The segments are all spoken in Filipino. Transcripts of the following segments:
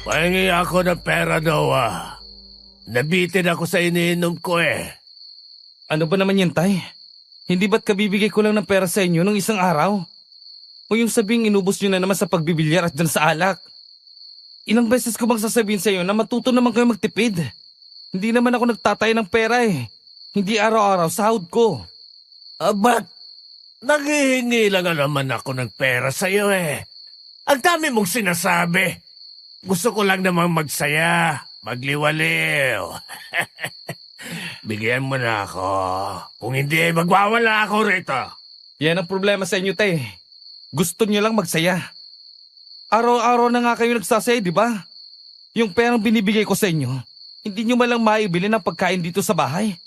Pahingi ako ng pera daw Nabitin ako sa iniinom ko Ano ba naman yan, Tay? Hindi ba't kabibigay ko lang ng pera sa inyo nung isang araw? O yung sabing inubos nyo na naman sa pagbibilyar at dyan sa alak? Ilang beses ko bang sasabihin sa inyo na matuto naman kayo magtipid? Hindi naman ako nagtatay ng pera Hindi araw-araw sahod ko. Ba't naghihingi lang naman ako ng pera sa'yo Ang dami mong sinasabi. Gusto ko lang namang magsaya, magliwaliw. Bigyan mo na ako. Kung hindi, magwawala ako rito. Yan ang problema sa inyo, Tay. Gusto nyo lang magsaya. Araw-araw na nga kayo nagsasaya, di ba? Yung perang binibigay ko sa inyo, hindi nyo malang maibili ng pagkain dito sa bahay.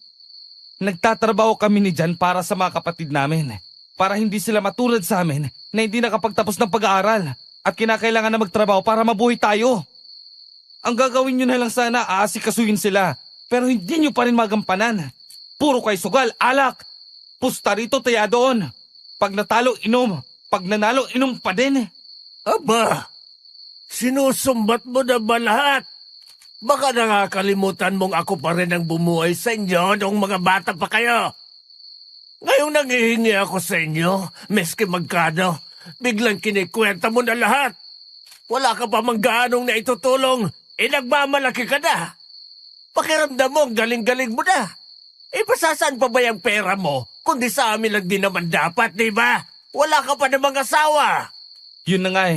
Nagtatrabaho kami ni Jan para sa mga kapatid namin. Para hindi sila matulad sa amin na hindi nakapagtapos ng pag-aaral at kinakailangan na magtrabaho para mabuhay tayo. Ang gagawin nyo na lang sana, aasikasuhin sila. Pero hindi nyo pa rin magampanan. Puro kay sugal, alak. Pusta rito, taya doon. Pag natalo, inom. Pag nanalo, inom pa din. Aba, sinusumbat mo na ba lahat? Baka nakakalimutan mong ako pa rin ang bumuhay sa inyo noong mga bata pa kayo. Ngayong nanghihingi ako sa inyo, meski magkano, biglang kinikwenta mo na lahat. Wala ka pa mang gaanong na itutulong, nagmamalaki ka na. Pakiramdam mo, galing-galing mo na. Pasasaan pa ba yung pera mo, kundi sa amin lang din naman dapat, di ba? Wala ka pa namang asawa. Yun na nga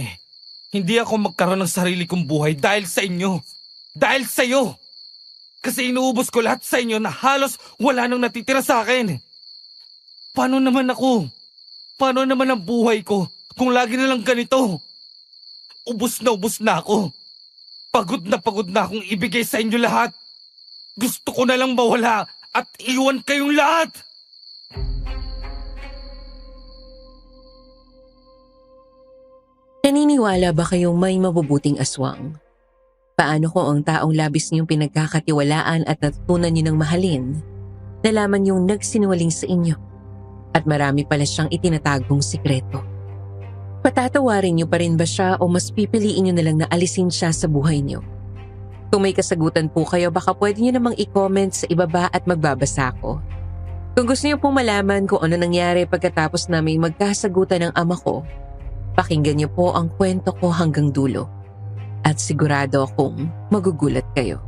Hindi ako magkaroon ng sarili kong buhay dahil sa inyo. Dahil sa'yo. Kasi inuubos ko lahat sa inyo na halos wala nang natitira sa akin. Paano naman ako? Paano naman ang buhay ko kung lagi na lang ganito? Ubus na ako. Pagod na akong ibigay sa inyo lahat. Gusto ko na lang mawala at iwan kayong lahat. Naniniwala ba kayong may mabubuting aswang? Paano kung ang taong labis niyong pinagkakatiwalaan at natutunan niyo ng mahalin, nalaman niyong nagsinungaling sa inyo at marami pala siyang itinatagong sikreto? Patatawarin niyo pa rin ba siya o mas pipiliin niyo na lang na alisin siya sa buhay niyo? Kung may kasagutan po kayo, baka pwede niyo namang i-comment sa ibaba at magbabasa ko. Kung gusto niyo pong malaman kung ano nangyari pagkatapos namin magkasagutan ng ama ko, pakinggan niyo po ang kwento ko hanggang dulo. At sigurado akong magugulat kayo.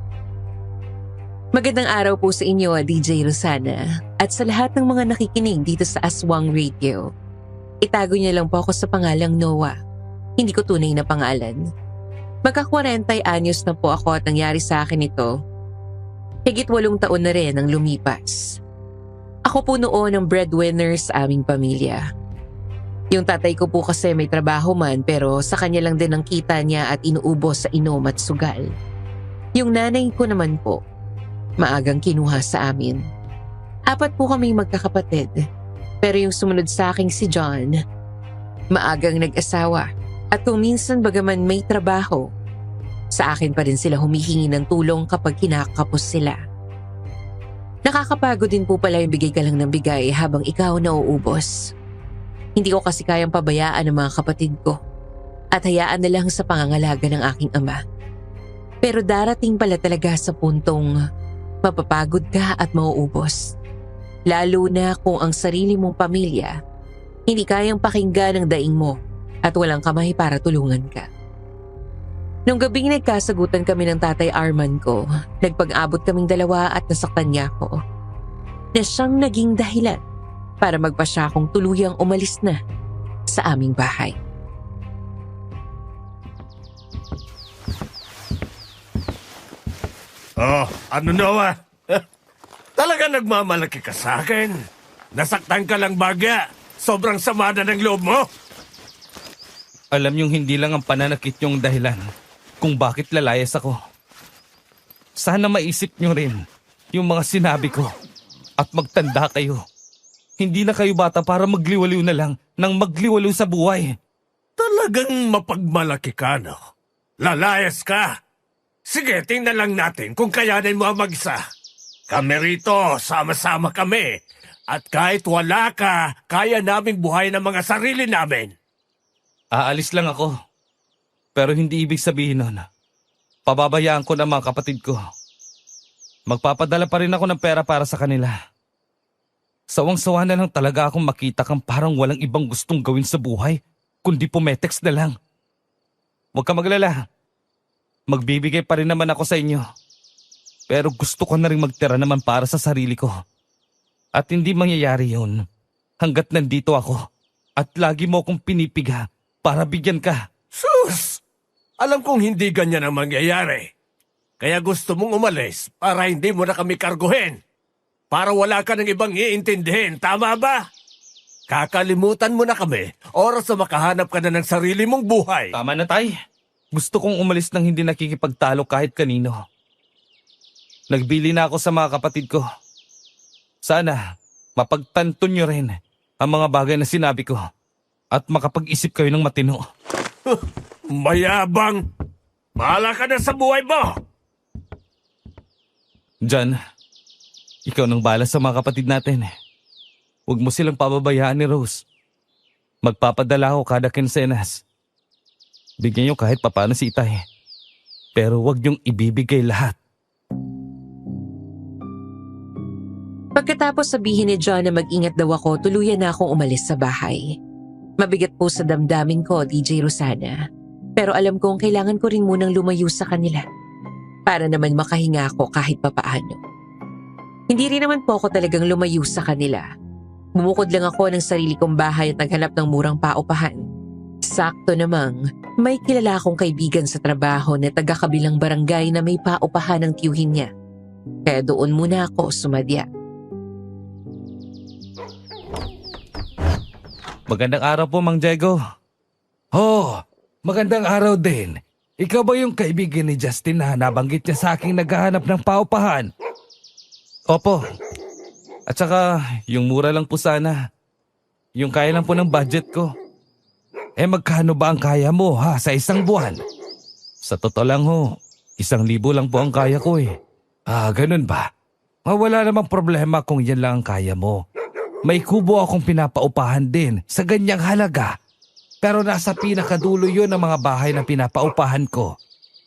Magandang araw po sa inyo, DJ Rosana, at sa lahat ng mga nakikinig dito sa Aswang Radio. Itago niyo lang po ako sa pangalang Noah. Hindi ko tunay na pangalan. Magka-40 anyos na po ako at nangyari sa akin ito. Higit 8 taon na rin ang lumipas. Ako po noon ang breadwinner sa aming pamilya. Yung tatay ko po kasi may trabaho man pero sa kanya lang din ang kita niya at inuubos sa inom at sugal. Yung nanay ko naman po, maagang kinuha sa amin. 4 po kaming magkakapatid, pero yung sumunod sa aking si John, maagang nag-asawa at kung minsan bagaman may trabaho, sa akin pa rin sila humihingi ng tulong kapag kinakapos sila. Nakakapagod din po pala yung bigay ka lang ng bigay habang ikaw nauubos. Hindi ko kasi kayang pabayaan ang mga kapatid ko at hayaan na lang sa pangangalaga ng aking ama. Pero darating pala talaga sa puntong mapapagod ka at mauubos. Lalo na kung ang sarili mong pamilya hindi kayang pakinggan ang daing mo at walang kamay para tulungan ka. Nung gabing nagkasagutan kami ng tatay Arman ko, nagpag-abot kaming 2 at nasaktan niya ako. Na siyang naging dahilan para magpasya akong tuluyang umalis na sa aming bahay. Oh, ano Noah? Talaga nagmamalaki ka sa akin? Nasaktan ka lang bagya? Sobrang sama na ng loob mo? Alam niyong hindi lang ang pananakit niyong dahilan kung bakit lalayas ako. Sana maisip niyo rin yung mga sinabi ko at magtanda kayo. Hindi na kayo bata para magliwaliw na lang nang magliwaliw sa buhay. Talagang mapagmalaki ka, no? Lalayas ka. Sige, tingnan lang natin kung kayanin mo ang mag-isa. Kami rito, sama-sama kami. At kahit wala ka, kaya naming buhay ng mga sarili namin. Aalis lang ako. Pero hindi ibig sabihin nun Pababayaan ko ng mga kapatid ko. Magpapadala pa rin ako ng pera para sa kanila. Sawang-sawa na lang talaga akong makita kang parang walang ibang gustong gawin sa buhay, kundi pumetex na lang. Huwag ka maglala. Magbibigay pa rin naman ako sa inyo. Pero gusto ko na rin magtira naman para sa sarili ko. At hindi mangyayari yun hanggat nandito ako at lagi mo akong pinipiga para bigyan ka. Sus! Alam kong hindi ganyan ang mangyayari. Kaya gusto mong umalis para hindi mo na kami karguhin. Para wala ka ng ibang iintindihin, tama ba? Kakalimutan mo na kami, oras na makahanap ka na ng sarili mong buhay. Tama na, Tay. Gusto kong umalis nang hindi nakikipagtalo kahit kanino. Nagbili na ako sa mga kapatid ko. Sana mapagtanto nyo rin ang mga bagay na sinabi ko at makapag-isip kayo ng matino. Mayabang! Bahala ka na sa buhay mo! John, ikaw nang bahala sa mga kapatid natin. Huwag mo silang pababayaan ni Rose. Magpapadala ako kada kinsenas. Bigyan niyo kahit papano si Itay. Pero huwag niyong ibibigay lahat. Pagkatapos sabihin ni John na mag-ingat daw ako, tuluyan na akong umalis sa bahay. Mabigat po sa damdamin ko, DJ Rosana. Pero alam kong kailangan ko rin munang lumayo sa kanila. Para naman makahinga ako kahit papaano. Hindi rin naman po ako talagang lumayo sa kanila. Bumukod lang ako ng sarili kong bahay at naghanap ng murang paupahan. Sakto namang, may kilala akong kaibigan sa trabaho na taga-kabilang barangay na may paupahan ng tiyuhin niya. Kaya doon muna ako sumadya. Magandang araw po, Mang Diego. Oh, magandang araw din. Ikaw ba yung kaibigan ni Justin na nabanggit niya sa aking naghahanap ng paupahan? Opo. At saka, yung mura lang po sana. Yung kaya lang po ng budget ko. Magkano ba ang kaya mo sa isang buwan? Sa totoo lang 1,000 lang po ang kaya ko eh. Ganun ba? Wala namang problema kung yan lang ang kaya mo. May kubo akong pinapaupahan din sa ganyang halaga. Pero nasa pinakadulo yun ng mga bahay na pinapaupahan ko.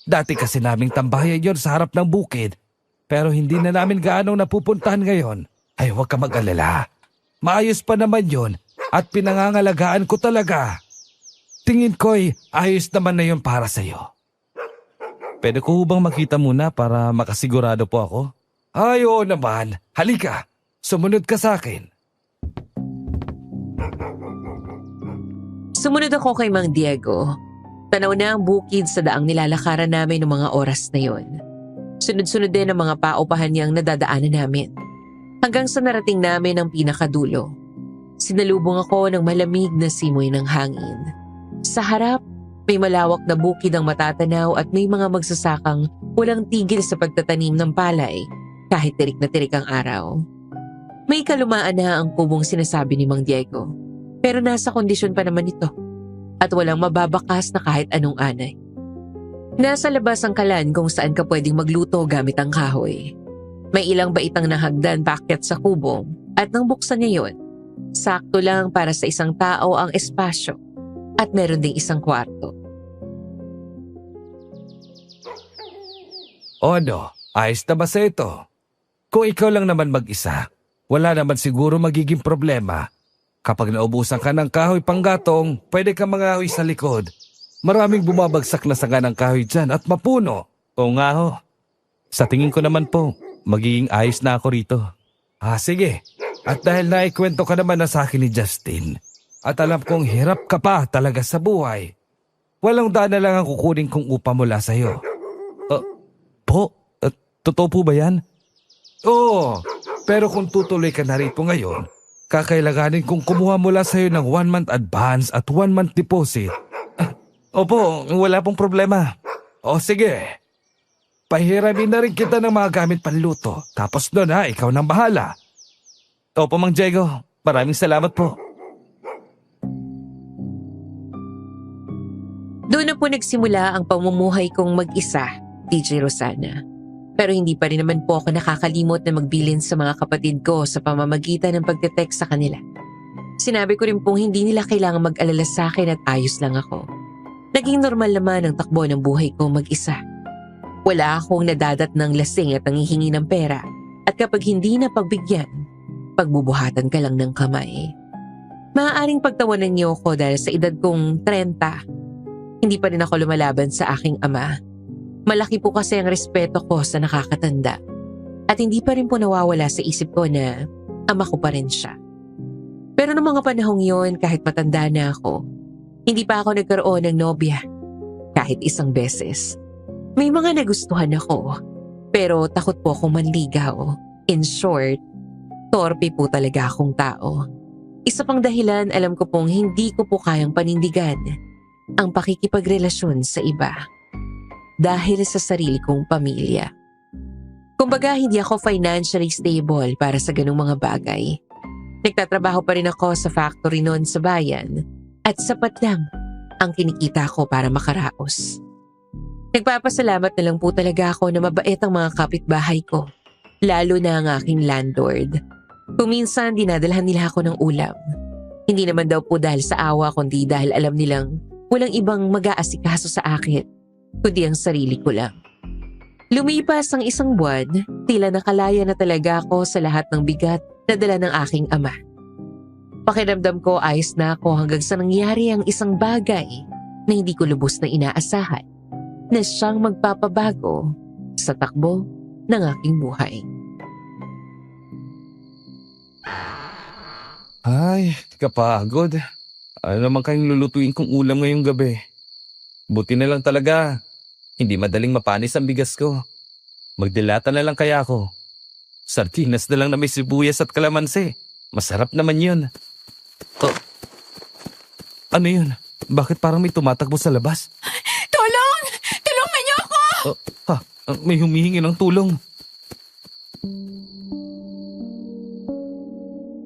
Dati kasi naming tambayan yun sa harap ng bukid. Pero hindi na namin gaano napupuntahan ngayon. Ay, huwag ka mag-alala. Maayos pa naman yun at pinangangalagaan ko talaga. Tingin ko'y ayos naman na yun para sa'yo. Pwede ko bang makita muna para makasigurado po ako? Ay, oo naman. Halika, sumunod ka sa akin. Sumunod ako kay Mang Diego. Tanaw na ang bukid sa daang nilalakaran namin ng mga oras na yon. Sunod-sunod din ang mga paupahan niyang nadadaanan namin. Hanggang sa narating namin ang pinakadulo. Sinalubong ako ng malamig na simoy ng hangin. Sa harap, may malawak na bukid ang matatanaw at may mga magsasakang walang tigil sa pagtatanim ng palay kahit tirik na tirik ang araw. May kalumaan na ang kubong sinasabi ni Mang Diego. Pero nasa kondisyon pa naman ito at walang mababakas na kahit anong anay. Nasa labas ang kalan kung saan ka pwedeng magluto gamit ang kahoy. May ilang baitang na hagdan paakyat sa kubong at nang buksan niya yun, sakto lang para sa isang tao ang espasyo at meron ding isang kwarto. O ano, ayos na ba sa ito? Kung ikaw lang naman mag-isa, wala naman siguro magiging problema. Kapag naubusan ka ng kahoy panggatong, pwede ka mangahoy sa likod. Maraming bumabagsak na sanga ng kahoy dyan at mapuno. Oo nga ho. Sa tingin ko naman po, magiging ayos na ako rito. Sige. At dahil naikwento ka naman na sa akin ni Justin, at alam kong hirap ka pa talaga sa buhay, walang daan na lang ang kukunin kong upa mula sa'yo. Totoo po ba yan? Oo, pero kung tutuloy ka na rito ngayon, kakailanganin kong kumuha mula sa'yo ng 1 month advance at 1 month deposit. Opo, wala pong problema. O sige, pahiramin na rin kita ng mga gamit panluto. Tapos doon ikaw nang bahala. Opo, Mang Diego, maraming salamat po. Doon na po nagsimula ang pamumuhay kong mag-isa, DJ Rosana. Pero hindi pa rin naman po ako nakakalimot na magbilin sa mga kapatid ko sa pamamagitan ng pagte-text sa kanila. Sinabi ko rin pong hindi nila kailangan mag-alala sa akin at ayos lang ako. Naging normal naman ang takbo ng buhay ko mag-isa. Wala akong nadadat ng lasing at nangihingi ng pera. At kapag hindi na pagbigyan, pagbubuhatan ka lang ng kamay. Maaaring pagtawanan niyo ako dahil sa edad kong 30, hindi pa rin ako lumalaban sa aking ama. Malaki po kasi ang respeto ko sa nakakatanda. At hindi pa rin po nawawala sa isip ko na ama ko pa rin siya. Pero noong mga panahong yon, kahit matanda na ako, hindi pa ako nagkaroon ng nobya. Kahit isang beses. May mga nagustuhan ako, pero takot po akong manligaw. In short, torpe po talaga akong tao. Isa pang dahilan, alam ko pong hindi ko po kayang panindigan ang pakikipagrelasyon sa iba. Dahil sa sarili kong pamilya. Kumbaga, hindi ako financially stable para sa ganung mga bagay. Nagtatrabaho pa rin ako sa factory noon sa bayan at sapat lang ang kinikita ko para makaraos. Nagpapasalamat na lang po talaga ako na mabait ang mga kapitbahay ko, lalo na ang aking landlord. Kung minsan dinadalhan nila ako ng ulam. Hindi naman daw po dahil sa awa kundi dahil alam nilang walang ibang mag-aasikaso sa akin, kundi ang sarili ko lang. Lumipas ang isang buwan, tila nakalaya na talaga ako sa lahat ng bigat na dala ng aking ama. Pakiramdam ko ayos na ako hanggang sa nangyari ang isang bagay na hindi ko lubos na inaasahan na siyang magpapabago sa takbo ng aking buhay. Ay, kapagod. Ano naman kayong lulutuin kong ulam ngayong gabi? Buti na lang talaga. Hindi madaling mapanis ang bigas ko. Magdilata na lang kaya ako. Sardinas na lang na may sibuyas at kalamansi. Masarap naman yun. Oh. Ano yun? Bakit parang may tumatakbo sa labas? Tulong! Tulungan niyo ako! May humihingi ng tulong.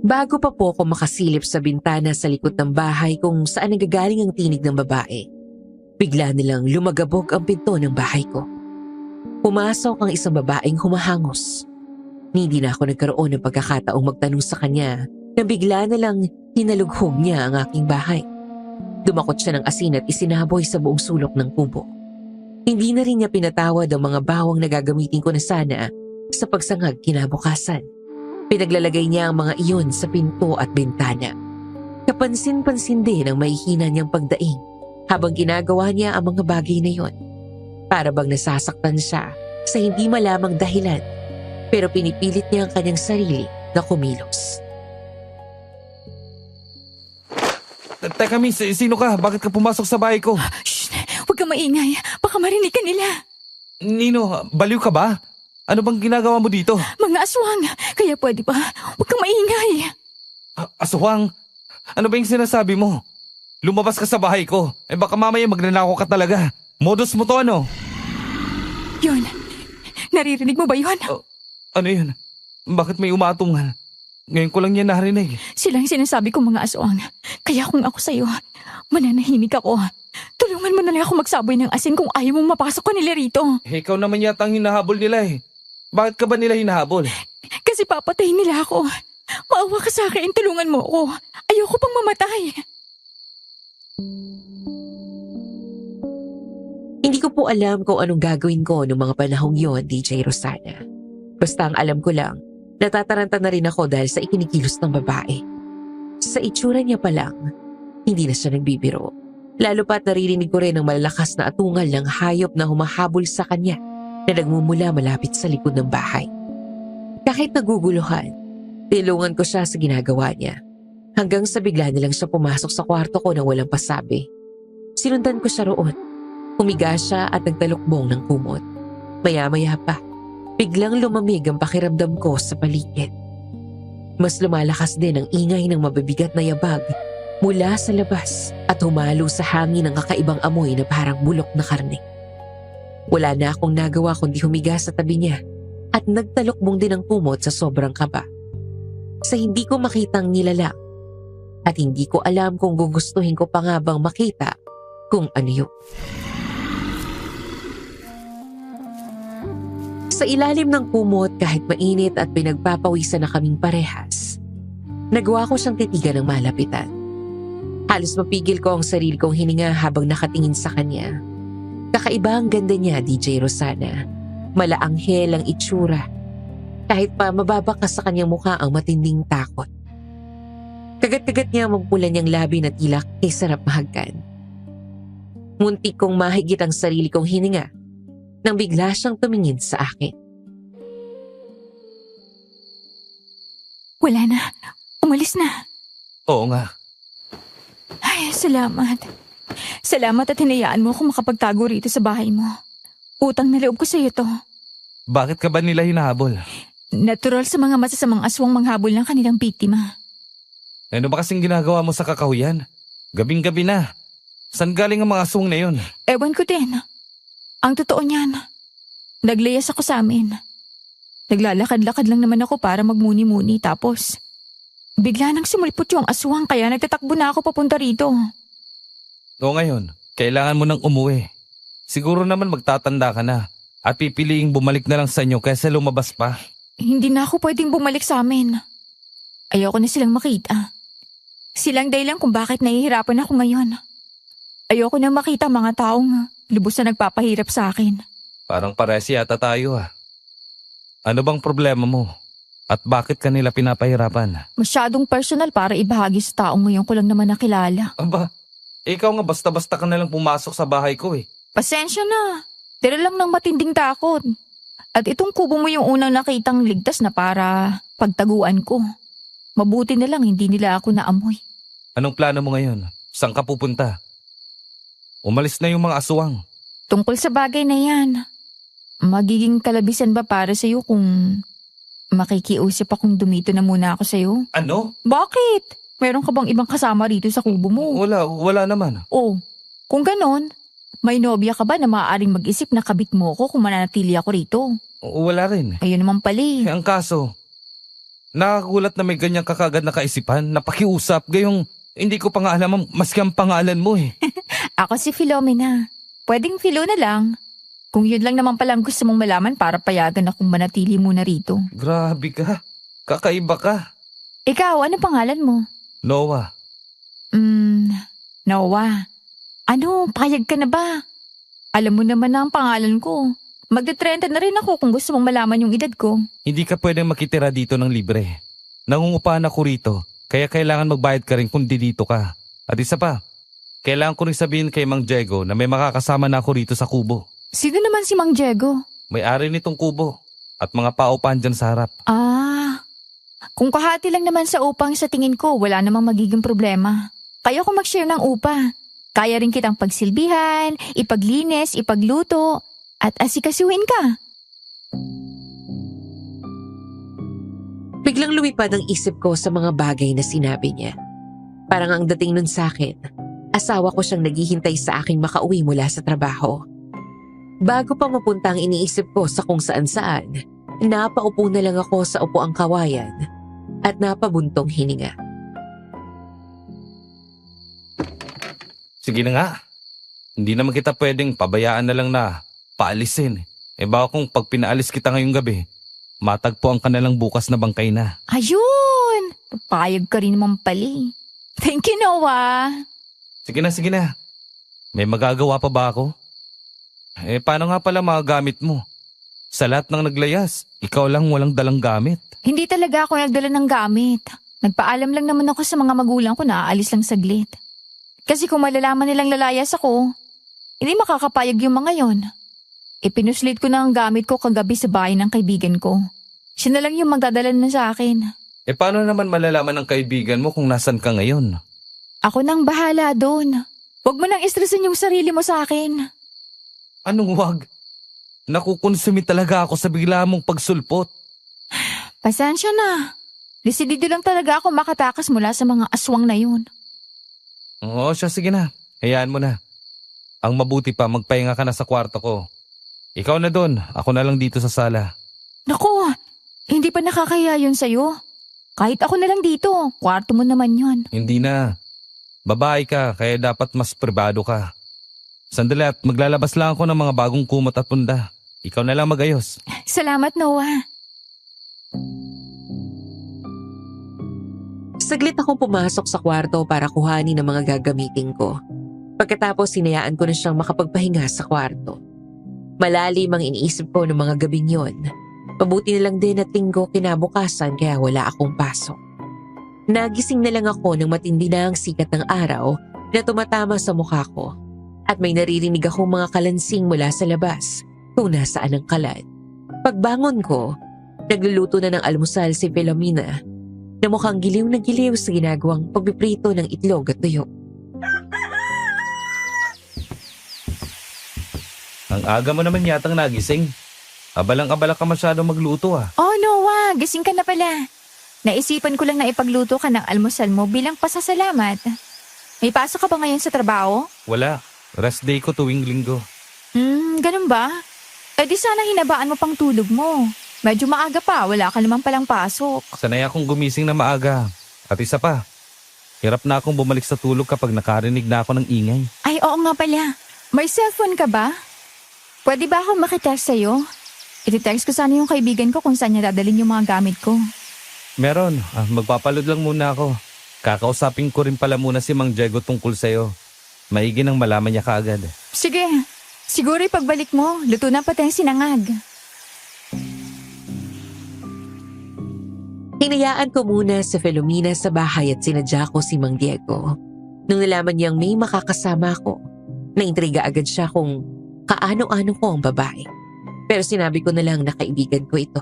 Bago pa po ako makasilip sa bintana sa likod ng bahay kung saan nagagaling ang tinig ng babae, bigla nilang lumagabog ang pinto ng bahay ko. Pumasok ang isang babaeng humahangos. Hindi na ako nagkaroon ng pagkakataong magtanong sa kanya na bigla na lang hinalughog niya ang aking bahay. Dumakot siya ng asin at isinaboy sa buong sulok ng kubo. Hindi na rin niya pinatawad ang mga bawang na gagamitin ko na sana sa pagsangag kinabukasan. Pinaglalagay niya ang mga iyon sa pinto at bintana. Kapansin-pansin din ang mahihina niyang pagdaing habang ginagawa niya ang mga bagay na iyon. Para bang nasasaktan siya sa hindi malamang dahilan, pero pinipilit niya ang kanyang sarili na kumilos. Teka, miss, sino ka? Bakit ka pumasok sa bahay ko? Shh! Huwag kang maingay. Baka marinig ka nila. Nino, baliw ka ba? Ano bang ginagawa mo dito? Mga aswang. Kaya pwede ba? Huwag kang maingay. Aswang, ano ba yung sinasabi mo? Lumabas ka sa bahay ko. Baka mamaya magnanakaw ka talaga. Modus mo to ano? Yun. Naririnig mo ba yun? Ano yun? Bakit may umatungan? Ngayon ko lang yan narinig. Sila ang sinasabi kong mga aswang. Kaya kung ako sa'yo, mananahimik ako. Tulungan mo na lang ako magsaboy ng asin kung ayaw mong mapasok ko nila rito. Ikaw naman yata ang hinahabol nila eh. Bakit ka ba nila hinahabol? Kasi papatayin nila ako. Maawa ka sa akin, tulungan mo ako. Ayoko pang mamatay. Hindi ko po alam kung anong gagawin ko noong mga panahong yon, DJ Rosana. Basta ang alam ko lang, natataranta na rin ako dahil sa ikinikilos ng babae. Sa itsura niya pa lang, hindi na siya nagbibiro. Lalo pa't naririnig ko rin ang malalakas na atungal ng hayop na humahabol sa kanya na nagmumula malapit sa likod ng bahay. Kahit naguguluhan, tinulungan ko siya sa ginagawa niya. Hanggang sa bigla nilang siya pumasok sa kwarto ko nang walang pasabi. Sinundan ko siya roon. Humiga siya at nagtalukbong ng kumot. Maya-maya pa, biglang lumamig ang pakiramdam ko sa paligid. Mas lumalakas din ang ingay ng mabibigat na yabag mula sa labas at humalo sa hangin ng kakaibang amoy na parang bulok na karne. Wala na akong nagawa kundi humiga sa tabi niya at nagtalukbong din ang kumot sa sobrang kaba. Sa hindi ko makitang nilalang at hindi ko alam kung gugustuhin ko pa nga bang makita kung ano yun. Sa ilalim ng kumot kahit mainit at pinagpapawisan na kaming parehas, nagawa ko siyang titigan ng malapitan. Halos mapigil ko ang sarili kong hininga habang nakatingin sa kanya. Kakaiba ang ganda niya, DJ Rosana. Malaanghel ang itsura. Kahit pa mababa ka sa kanyang mukha ang matinding takot. Kagat-kagat niya ang magpula niyang labi na tila kay sarap mahagkan. Muntik kong mahigit ang sarili kong hininga nang bigla siyang tumingin sa akin. Wala na. Umalis na. Oo nga. Ay, salamat. Salamat at hinayaan mo akong makapagtago rito sa bahay mo. Utang na loob ko sa iyo to. Bakit ka ba nila hinahabol? Natural sa mga masasamang aswang manghabol ng kanilang biktima. Ano ba kasing ginagawa mo sa kakahuyan? Gabing-gabi na. Saan galing ang mga aswang na yun? Ewan ko din. Ang totoo niyan, naglayas ako sa amin. Naglalakad-lakad lang naman ako para magmuni-muni tapos bigla nang sumulpot yung aswang kaya nagtatakbo na ako papunta rito. O ngayon, kailangan mo nang umuwi. Siguro naman magtatanda ka na at pipiliing bumalik na lang sa inyo kaysa lumabas pa. Hindi na ako pwedeng bumalik sa amin. Ayoko na silang makita. Silang dahilan kung bakit nahihirapan ako ngayon. Ayoko na makita mga taong lubos na nagpapahirap sa akin. Parang parehas yata tayo ah. Ano bang problema mo? At bakit kanila pinapahirapan? Masyadong personal para ibahagi sa taong ngayon ko lang naman nakilala. Aba, ikaw nga basta-basta ka nalang pumasok sa bahay ko eh. Pasensya na. Tira lang ng matinding takot. At itong kubo mo yung unang nakitang ligtas na para pagtaguan ko. Mabuti na lang hindi nila ako naamoy. Anong plano mo ngayon? Saan ka pupunta? Umalis na yung mga aswang. Tungkol sa bagay na yan, magiging kalabisan ba para sa'yo kung makikiusap akong dumito na muna ako sa'yo? Ano? Bakit? Meron ka bang ibang kasama rito sa kubo mo? Wala naman. Oh, kung ganon, may nobya ka ba na maaaring mag-isip na kabit mo ko kung mananatili ako rito? Wala rin. Ayun naman pali. Ang kaso, nakagulat na may ganyang kakagad na kaisipan na pakiusap gayong hindi ko pa nga alam maski ang pangalan mo eh. Ako si Philomena. Pwedeng Philo na lang. Kung yun lang naman palang gusto mong malaman para payagan akong manatili muna rito. Grabe ka. Kakaiba ka. Ikaw, ano pangalan mo? Noah. Noah. Ano, payag ka na ba? Alam mo naman na ang pangalan ko. Magde-30 na rin ako kung gusto mong malaman yung edad ko. Hindi ka pwedeng makitira dito ng libre. Nangungupahan ako rito, kaya kailangan magbayad ka rin kung dito ka. At isa pa, kailangan ko rin sabihin kay Mang Diego na may makakasama na ako rito sa kubo. Sino naman si Mang Diego? May-ari nitong kubo at mga paupahan dyan sa harap. Kung kahati lang naman sa upang sa tingin ko, wala namang magiging problema. Kaya ko mag-share ng upa. Kaya rin kitang pagsilbihan, ipaglinis, ipagluto, at asikasuhin ka. Biglang lumipad ang isip ko sa mga bagay na sinabi niya. Parang ang dating nun sa akin, asawa ko siyang naghihintay sa aking makauwi mula sa trabaho. Bago pa mapunta ang iniisip ko sa kung saan-saan, napaupo na lang ako sa upuang kawayan at napabuntong hininga. Sige na nga. Hindi naman kita pwedeng pabayaan na lang na paalisin. Baka kung pag pinaalis kita ngayong gabi, matagpuan ka na lang bukas na bangkay na. Ayun! Papayag ka rin naman pali. Thank you, Noah. Sige na. May magagawa pa ba ako? Paano nga pala mga gamit mo? Sa lahat ng naglayas, ikaw lang walang dalang gamit. Hindi talaga ako nagdala ng gamit. Nagpaalam lang naman ako sa mga magulang ko na aalis lang saglit. Kasi kung malalaman nilang lalayas ako, hindi makakapayag yung mga yon. Ipinuslit ko na ang gamit ko kagabi sa bahay ng kaibigan ko. Siya na lang yung magdadala na sa akin. Paano naman malalaman ng kaibigan mo kung nasan ka ngayon? Ako nang bahala doon. Huwag mo nang istresin yung sarili mo sa akin. Anong wag? Nakukonsumi talaga ako sa bigla mong pagsulpot. Pasensya na. Desidido lang talaga ako makatakas mula sa mga aswang na yun. Oo, sige na. Hayaan mo na. Ang mabuti pa, magpahinga ka na sa kwarto ko. Ikaw na doon, ako na lang dito sa sala. Naku, hindi pa nakakaya yun sa'yo. Kahit ako na lang dito, kwarto mo naman yun. Hindi na. Babae ka, kaya dapat mas pribado ka. Sandali at maglalabas lang ako ng mga bagong kumot at punda. Ikaw na lang magayos. Salamat, Noah. Saglit akong pumasok sa kwarto para kuhanin ang mga gagamitin ko. Pagkatapos sinayaan ko na siyang makapagpahinga sa kwarto. Malalim ang iniisip ko ng mga gabing yon. Mabuti na lang din at linggo kinabukasan kaya wala akong pasok. Nagising na lang ako nang matindi na ang sikat ng araw na tumatama sa mukha ko at may naririnig akong mga kalansing mula sa labas kung nasaan ang kalat. Pagbangon ko, nagluluto na ng almusal si Filomena na mukhang giliw na giliw sa ginagawang pagpiprito ng itlog at tuyo. Ang aga mo naman yatang nagising. Abalang-abala ka masyadong magluto ah. Oh, Noah, gising ka na pala. Naisipan ko lang na ipagluto ka ng almusal mo bilang pasasalamat. May pasok ka ba ngayon sa trabaho? Wala. Rest day ko tuwing linggo. Ganun ba? Eh di sana hinabaan mo pang tulog mo. Medyo maaga pa, wala ka naman palang pasok. Sanay akong gumising na maaga. At isa pa, hirap na akong bumalik sa tulog kapag nakarinig na ako ng ingay. Ay, oo nga pala. May cellphone ka ba? Pwede ba akong makitext sa'yo? Iti-text ko sana yung kaibigan ko kung saan niya dadalhin yung mga gamit ko. Meron. Magpapaload lang muna ako. Kakausapin ko rin pala muna si Mang Diego tungkol sa'yo. Maigi nang malaman niya kaagad. Sige, siguro pagbalik mo, luto na pati ang sinangag. Hinayaan ko muna si Filomena sa bahay at sinadya ko si Mang Diego. Nung nalaman niyang may makakasama ko, naintriga agad siya kung kaano-ano ko ang babae. Pero sinabi ko na lang na kaibigan ko ito.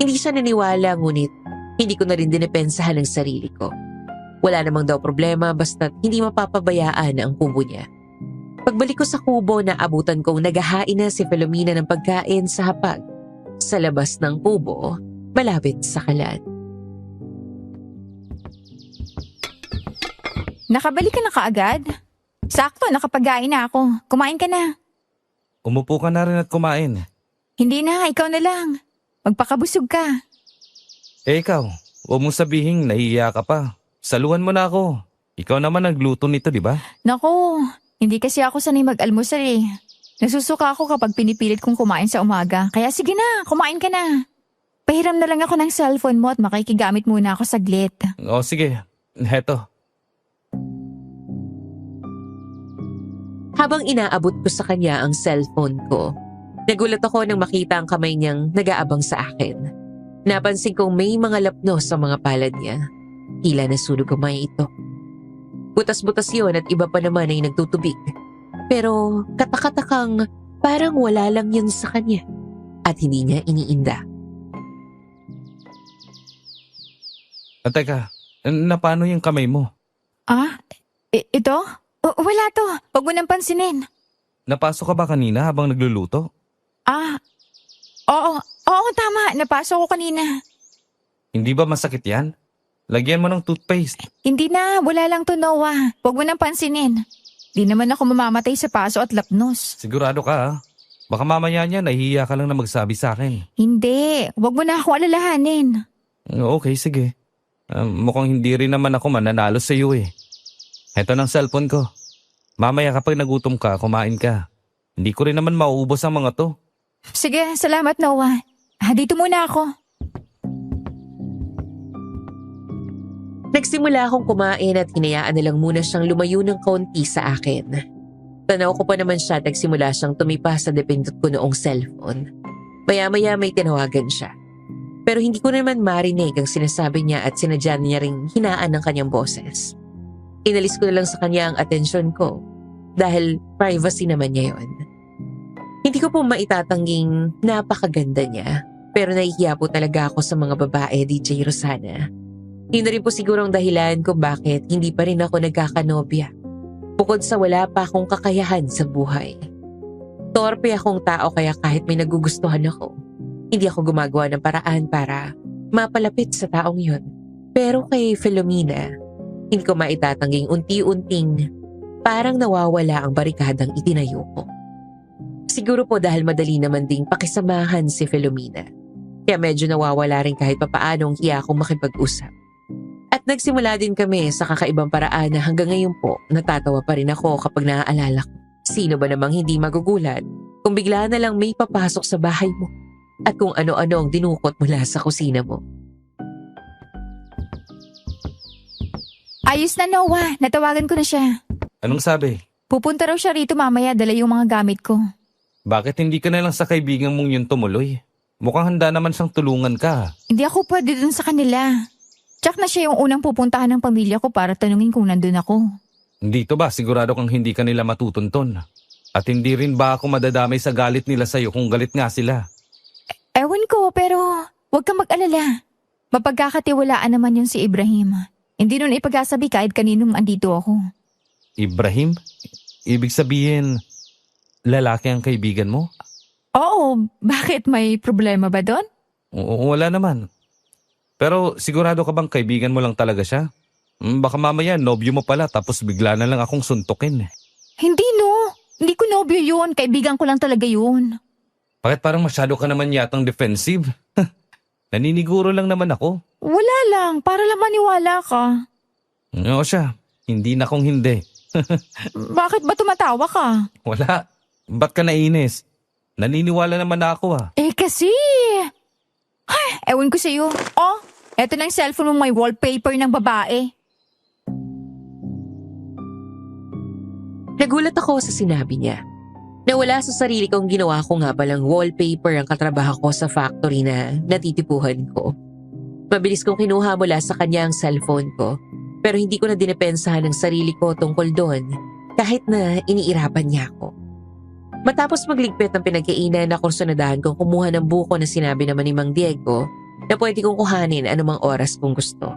Hindi siya naniwala ngunit hindi ko na rin dinepensahan ang sarili ko. Wala namang daw problema basta't hindi mapapabayaan ang kubo niya. Pagbalik ko sa kubo, naabutan kong naghahain na si Filomena ng pagkain sa hapag. Sa labas ng kubo, malapit sa kalan. Nakabalik ka na kaagad? Sakto, nakapagkain na ako. Kumain ka na. Umupo ka na rin at kumain. Hindi na, ikaw na lang. Magpakabusog ka. Eh ikaw, huwag mong sabihin nahihiya ka pa. Saluhan mo na ako. Ikaw naman nagluto nito, di ba? Naku, hindi kasi ako sanay mag-almusal eh. Nasusuka ako kapag pinipilit kong kumain sa umaga. Kaya sige na, kumain ka na. Pahiram na lang ako ng cellphone mo at makikigamit muna ako saglit. O sige, heto. Habang inaabot ko sa kanya ang cellphone ko, nagulat ako nang makita ang kamay niyang nag-aabang sa akin. Napansin kong may mga lapnos sa mga palad niya. Tila nasunog ang may ito. Butas-butas yon at iba pa naman ay nagtutubig. Pero katakatakang parang wala lang yun sa kanya at hindi niya iniinda. At teka, napano yung kamay mo? Ito? Wala to. Huwag mo nang pansinin. Napasok ka ba kanina habang nagluluto? Oo, tama. Napasok ko kanina. Hindi ba masakit yan? Lagyan mo ng toothpaste. Hindi na, wala lang to, Noah. Huwag mo nang pansinin. Di naman ako mamamatay sa paso at lapnos. Sigurado ka ha? Baka mamaya niya nahihiya ka lang na magsabi sa akin. Hindi, huwag mo na ako alalahanin. Okay, sige. Mukhang hindi rin naman ako mananalo sa iyo eh. Heto ng cellphone ko. Mamaya kapag nagutom ka, kumain ka. Hindi ko rin naman mauubos ang mga to. Sige, salamat, Noah. Dito muna ako. Nagsimula akong kumain at hinayaan na lang muna siyang lumayo ng kaunti sa akin. Tanaw ko pa naman siya at nagsimula siyang tumipa sa depindot ko noong cellphone. Maya-maya may tinawagan siya. Pero hindi ko naman marinig ang sinasabi niya at sinadya niya ring hinaan ng kanyang boses. Inalis ko na lang sa kanya ang atensyon ko dahil privacy naman niya yon. Hindi ko po maitatangging napakaganda niya pero nahihiya po talaga ako sa mga babae, DJ Rosana. Yun na rin po siguro ang dahilan kung bakit hindi pa rin ako nagkakanobya. Bukod sa wala pa akong kakayahan sa buhay. Torpe akong tao kaya kahit may nagugustuhan ako, hindi ako gumagawa ng paraan para mapalapit sa taong yun. Pero kay Filomena, hindi ko maitatangging unti-unting parang nawawala ang barikadang itinayo ko. Siguro po dahil madali naman ding pakisamahan si Filomena. Kaya medyo nawawala rin kahit papaano ang hiya akong makipag-usap. At nagsimula din kami sa kakaibang paraan na hanggang ngayon po natatawa pa rin ako kapag naaalala ko. Sino ba namang hindi magugulat kung bigla na lang may papasok sa bahay mo at kung ano-ano ang dinukot mula sa kusina mo. Ayos na, Noah. Natawagan ko na siya. Anong sabi? Pupunta raw siya rito mamaya, dala yung mga gamit ko. Bakit hindi ka na lang sa kaibigan mong yun tumuloy? Mukhang handa naman siyang tulungan ka. Hindi ako pwede dun sa kanila. Tsak na siya yung unang pupuntahan ng pamilya ko para tanungin kung nandun ako. Dito ba sigurado kang hindi ka nila matutunton? At hindi rin ba ako madadamay sa galit nila sa'yo kung galit nga sila? Ewan ko, pero huwag kang mag-alala. Mapagkakatiwalaan naman yun si Ibrahim. Hindi nun ipagsasabi kahit kaninong andito ako. Ibrahim? Ibig sabihin, lalaki ang kaibigan mo? Oo, bakit? May problema ba doon? Oo, wala naman. Pero sigurado ka bang kaibigan mo lang talaga siya? Baka mamaya nobyo mo pala tapos bigla na lang akong suntukin. Hindi no. Hindi ko nobyo yun. Kaibigan ko lang talaga yun. Bakit parang masyado ka naman yatang defensive? Naniniguro lang naman ako. Wala lang. Para lang maniwala ka. Oo siya, hindi na kung hindi. Bakit ba tumatawa ka? Wala. Ba't ka nainis? Naniniwala naman na ako Eh kasi... Ay, ewan ko sa'yo. Oh, eto na yung cellphone mo, may wallpaper ng babae. Nagulat ako sa sinabi niya. Nawala sa sarili kong ginawa ko nga palang wallpaper ang katrabaho ko sa factory na natitipuhan ko. Mabilis kong kinuha mula sa kanya ang cellphone ko, pero hindi ko na dinepensahan ang sarili ko tungkol doon kahit na iniirapan niya ako. Matapos magligpit ng pinagkainan, nakursunadahan kong kumuha ng buko na sinabi naman ni Mang Diego na pwede kong kuhanin anumang oras kung gusto.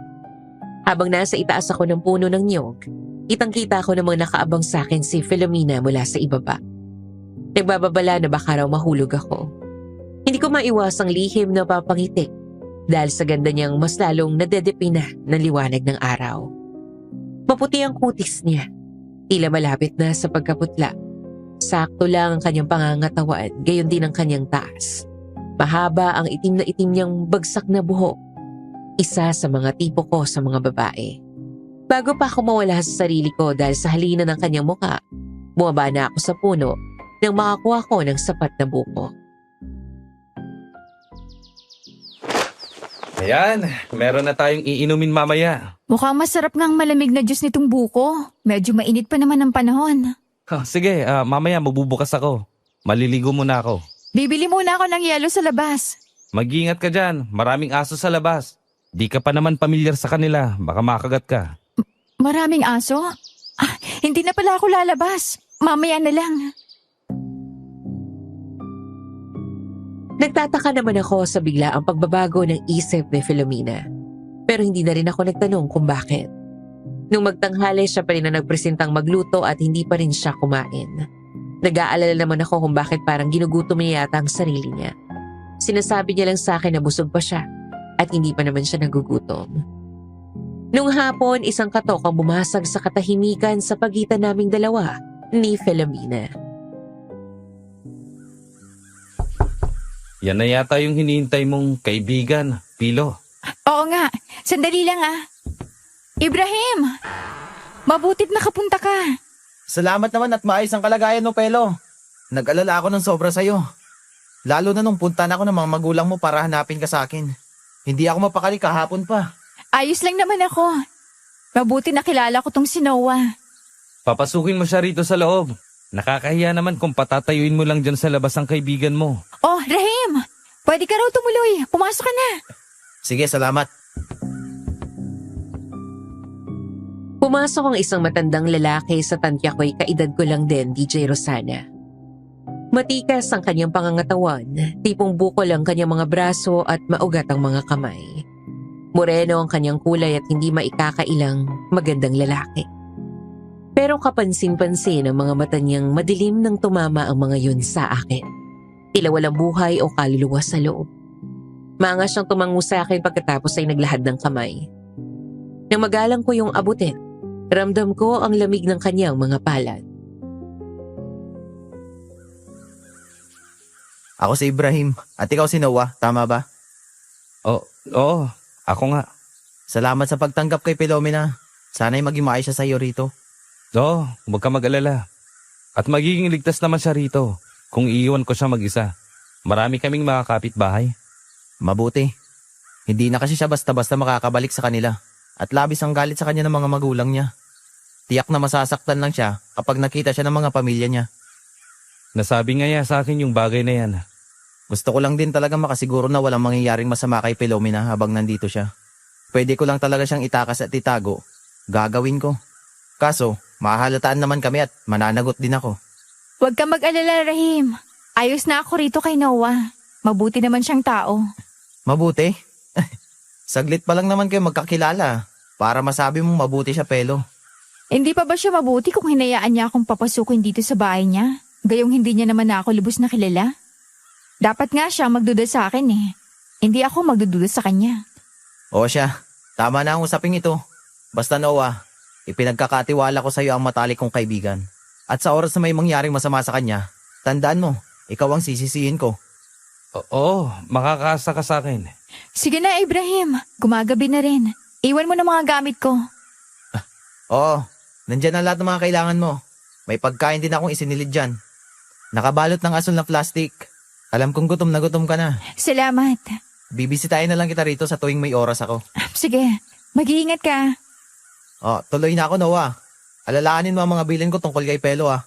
Habang nasa itaas ako ng puno ng niyog, kitang-kita ko namang nakaabang sa akin si Filomena mula sa ibaba. Nagbababala na baka raw mahulog ako. Hindi ko maiwasang lihim na papangiti dahil sa ganda niyang mas lalong nadedepina ng liwanag ng araw. Maputi ang kutis niya, tila malapit na sa pagkaputla. Sakto lang ang kanyang pangangatawan, gayon din ang kanyang taas. Mahaba ang itim na itim niyang bagsak na buhok. Isa sa mga tipo ko sa mga babae. Bago pa ako mawala sa sarili ko dahil sa halina ng kanyang muka, bumaba na ako sa puno nang makakuha ko ng sapat na buko. Ayan, meron na tayong iinumin mamaya. Mukhang masarap ngang malamig na juice nitong buko. Medyo mainit pa naman ang panahon. Sige, mamaya magbubukas ako. Maliligo muna ako. Bibili muna ako ng yelo sa labas. Mag-iingat ka dyan, maraming aso sa labas. Di ka pa naman pamilyar sa kanila, baka makagat ka. Maraming aso? Hindi na pala ako lalabas. Mamaya na lang. Nagtataka naman ako sa bigla ang pagbabago ng isip ni Filomena. Pero hindi na rin ako nagtanong kung bakit. Nung magtanghali siya pa rin na nagpresentang magluto at hindi pa rin siya kumain. Nag-aalala naman ako kung bakit parang ginugutom niya yata ang sarili niya. Sinasabi niya lang sa akin na busog pa siya at hindi pa naman siya nagugutom. Nung hapon, isang katok ang bumasag sa katahimikan sa pagitan naming dalawa ni Filomena. Yan na yata yung hinihintay mong kaibigan, Pilo. Oo nga. Sandali lang Ibrahim! Mabutit nakapunta ka. Salamat naman at maayos ang kalagayan mo, Pelo. Nag-alala ako ng sobra sa'yo. Lalo na nung punta na ako ng mga magulang mo para hanapin ka sa akin. Hindi ako mapakali kahapon pa. Ayos lang naman ako. Mabuti nakilala ko tong si Noah. Papasukin mo siya rito sa loob. Nakakahiya naman kung patatayuin mo lang dyan sa labas ang kaibigan mo. Oh, Rahim! Pwede ka raw tumuloy. Pumasok ka na. Sige, salamat. Pumasok ang isang matandang lalaki sa tantya ko'y kaedad ko lang din, DJ Rosana. Matikas ang kanyang pangangatawan, tipong bukol ang kanyang mga braso at maugat ang mga kamay. Moreno ang kanyang kulay at hindi maikakailang magandang lalaki. Pero kapansin-pansin ang mga mata niyang madilim nang tumama ang mga yun sa akin. Tila walang buhay o kaluluwa sa loob. Maangas siyang tumango sa akin pagkatapos ay naglahad ng kamay. Nang magalang ko yung abutin, ramdam ko ang lamig ng kanyang mga palad. Ako si Ibrahim at ikaw si Noah, tama ba? Oo, ako nga. Salamat sa pagtanggap kay Filomena. Sana'y maging maayos siya sa iyo rito. Oo, huwag ka mag-alala. At magiging ligtas naman siya rito kung iiwan ko siya mag-isa. Marami kaming mga kapitbahay. Mabuti. Hindi na kasi siya basta-basta makakabalik sa kanila. At labis ang galit sa kanya ng mga magulang niya. Tiyak na masasaktan lang siya kapag nakita siya ng mga pamilya niya. Nasabi nga niya sa akin yung bagay na yan. Gusto ko lang din talaga makasiguro na walang mangyayaring masama kay Filomena habang nandito siya. Pwede ko lang talaga siyang itakas at itago. Gagawin ko. Kaso, mahahalataan naman kami at mananagot din ako. Huwag ka mag-alala, Rahim. Ayos na ako rito kay Noah. Mabuti naman siyang tao. Mabuti? Saglit pa lang naman kayo magkakilala para masabi mong mabuti siya, Pelo. Hindi pa ba siya mabuti kung hinayaan niya akong papasukin dito sa bahay niya? Gayong hindi niya naman ako lubos na kilala? Dapat nga siya magduda sa akin eh. Hindi ako magdududa sa kanya. O siya, tama na ang usaping ito. Basta Noah, ipinagkakatiwala ko sa iyo ang matalik kong kaibigan. At sa oras na may mangyaring masama sa kanya, tandaan mo, ikaw ang sisisihin ko. Oo, makakaasa ka sa akin. Sige na, Ibrahim. Gumagabi na rin. Iwan mo na mga gamit ko. Oo, nandyan ang lahat ng mga kailangan mo. May pagkain din akong isinilid dyan. Nakabalot ng asul na plastic. Alam kong gutom na gutom ka na. Salamat. Bibisitahin na lang kita rito sa tuwing may oras ako. Sige, mag-iingat ka. Tuloy na ako, Noah. Alalaanin mo ang mga bilin ko tungkol kay Pelo, ah.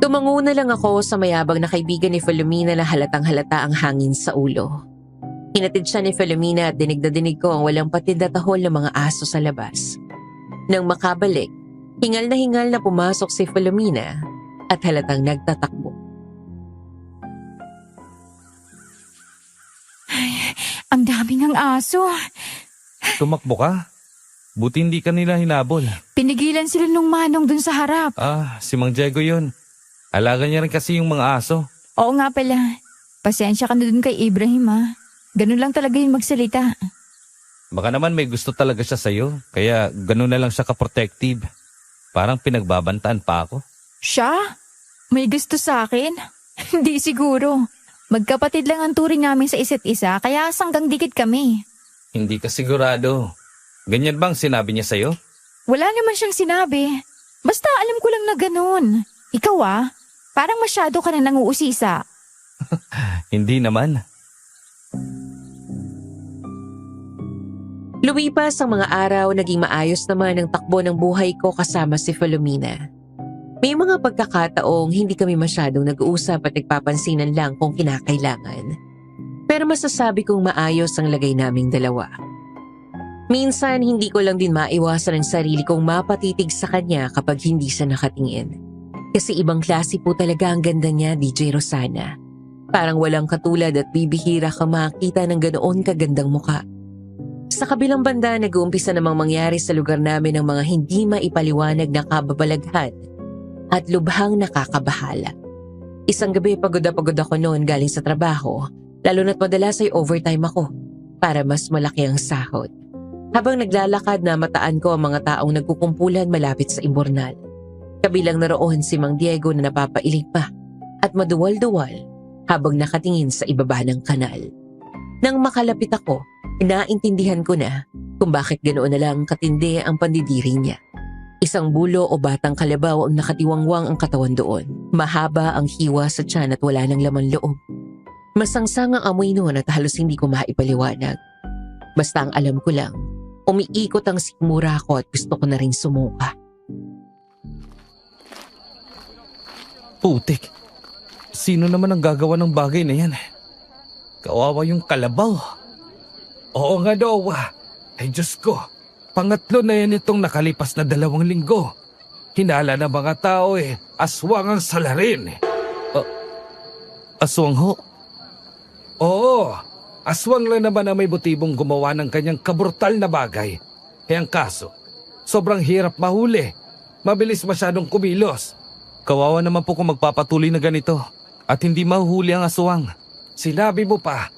Tumango na lang ako sa mayabang na kaibigan ni Filomena na halatang halata ang hangin sa ulo. Hinatid siya ni Filomena at dinig na dinig ko ang walang patid na tahol ng mga aso sa labas. Nang makabalik, hingal na pumasok si Filomena at halatang nagtatakbo. Ang daming ang aso. Tumakbo ka? Buti hindi ka nila hinabol. Pinigilan sila nung manong dun sa harap. Si Mang Diego yun. Alaga niya rin kasi yung mga aso. Oo nga pala. Pasensya ka na dun kay Ibrahim ha. Ganun lang talaga yung magsalita. Baka naman may gusto talaga siya sa'yo. Kaya ganun na lang siya ka-protective. Parang pinagbabantaan pa ako. Siya? May gusto sa akin? Hindi siguro. Magkapatid lang ang turing namin sa isa't isa kaya sanggang dikit kami. Hindi ka sigurado. Ganyan bang sinabi niya sa'yo? Wala naman siyang sinabi. Basta alam ko lang na ganun. Ikaw parang masyado ka na nanguusisa. Hindi naman. Lumipas ang mga araw, naging maayos naman ang takbo ng buhay ko kasama si Filomena. May mga pagkakataong hindi kami masyadong nag-uusap at nagpapansinan lang kung kinakailangan. Pero masasabi kong maayos ang lagay naming dalawa. Minsan hindi ko lang din maiwasan ang sarili kong mapatitig sa kanya kapag hindi siya nakatingin. Kasi ibang klase po talaga ang ganda niya, DJ Rosana. Parang walang katulad at bibihira ka makita ng ganoon kagandang muka. Sa kabilang banda, nag-uumpisa namang mangyari sa lugar namin ng mga hindi maipaliwanag na kababalaghan at lubhang nakakabahala. Isang gabi pagod ako noon galing sa trabaho, lalo na't madalas ay overtime ako para mas malaki ang sahod. Habang naglalakad na mataan ko ang mga taong nagkukumpulan malapit sa imbornal. Kabilang naroon si Mang Diego na napapailing pa at maduwal-duwal habang nakatingin sa ibaba ng kanal. Nang makalapit ako, naintindihan ko na kung bakit ganoon na lang katindi ang pandidiri niya. Isang bulo o batang kalabaw ang nakatiwangwang ang katawan doon. Mahaba ang hiwa sa tiyan at wala ng laman loob. Masangsang ang amoy noon at halos hindi ko maipaliwanag. Basta ang alam ko lang, umiikot ang sikmura ko at gusto ko na rin sumuka. Putik. Sino naman ang gagawa ng bagay na yan? Kawawa yung kalabaw. Oo nga daw. Ay Diyos ko. Pangatlo na yan itong nakalipas na 2 linggo. Hinala na mga tao aswang ang salarin. Aswang ho? Oo. Aswang lang naman ang may butibong gumawa ng kanyang kabrutal na bagay. Ang kaso, sobrang hirap mahuli. Mabilis masyadong kumilos. Kawawa naman po kung magpapatuloy na ganito at hindi mahuhuli ang aswang. Sinabi mo pa,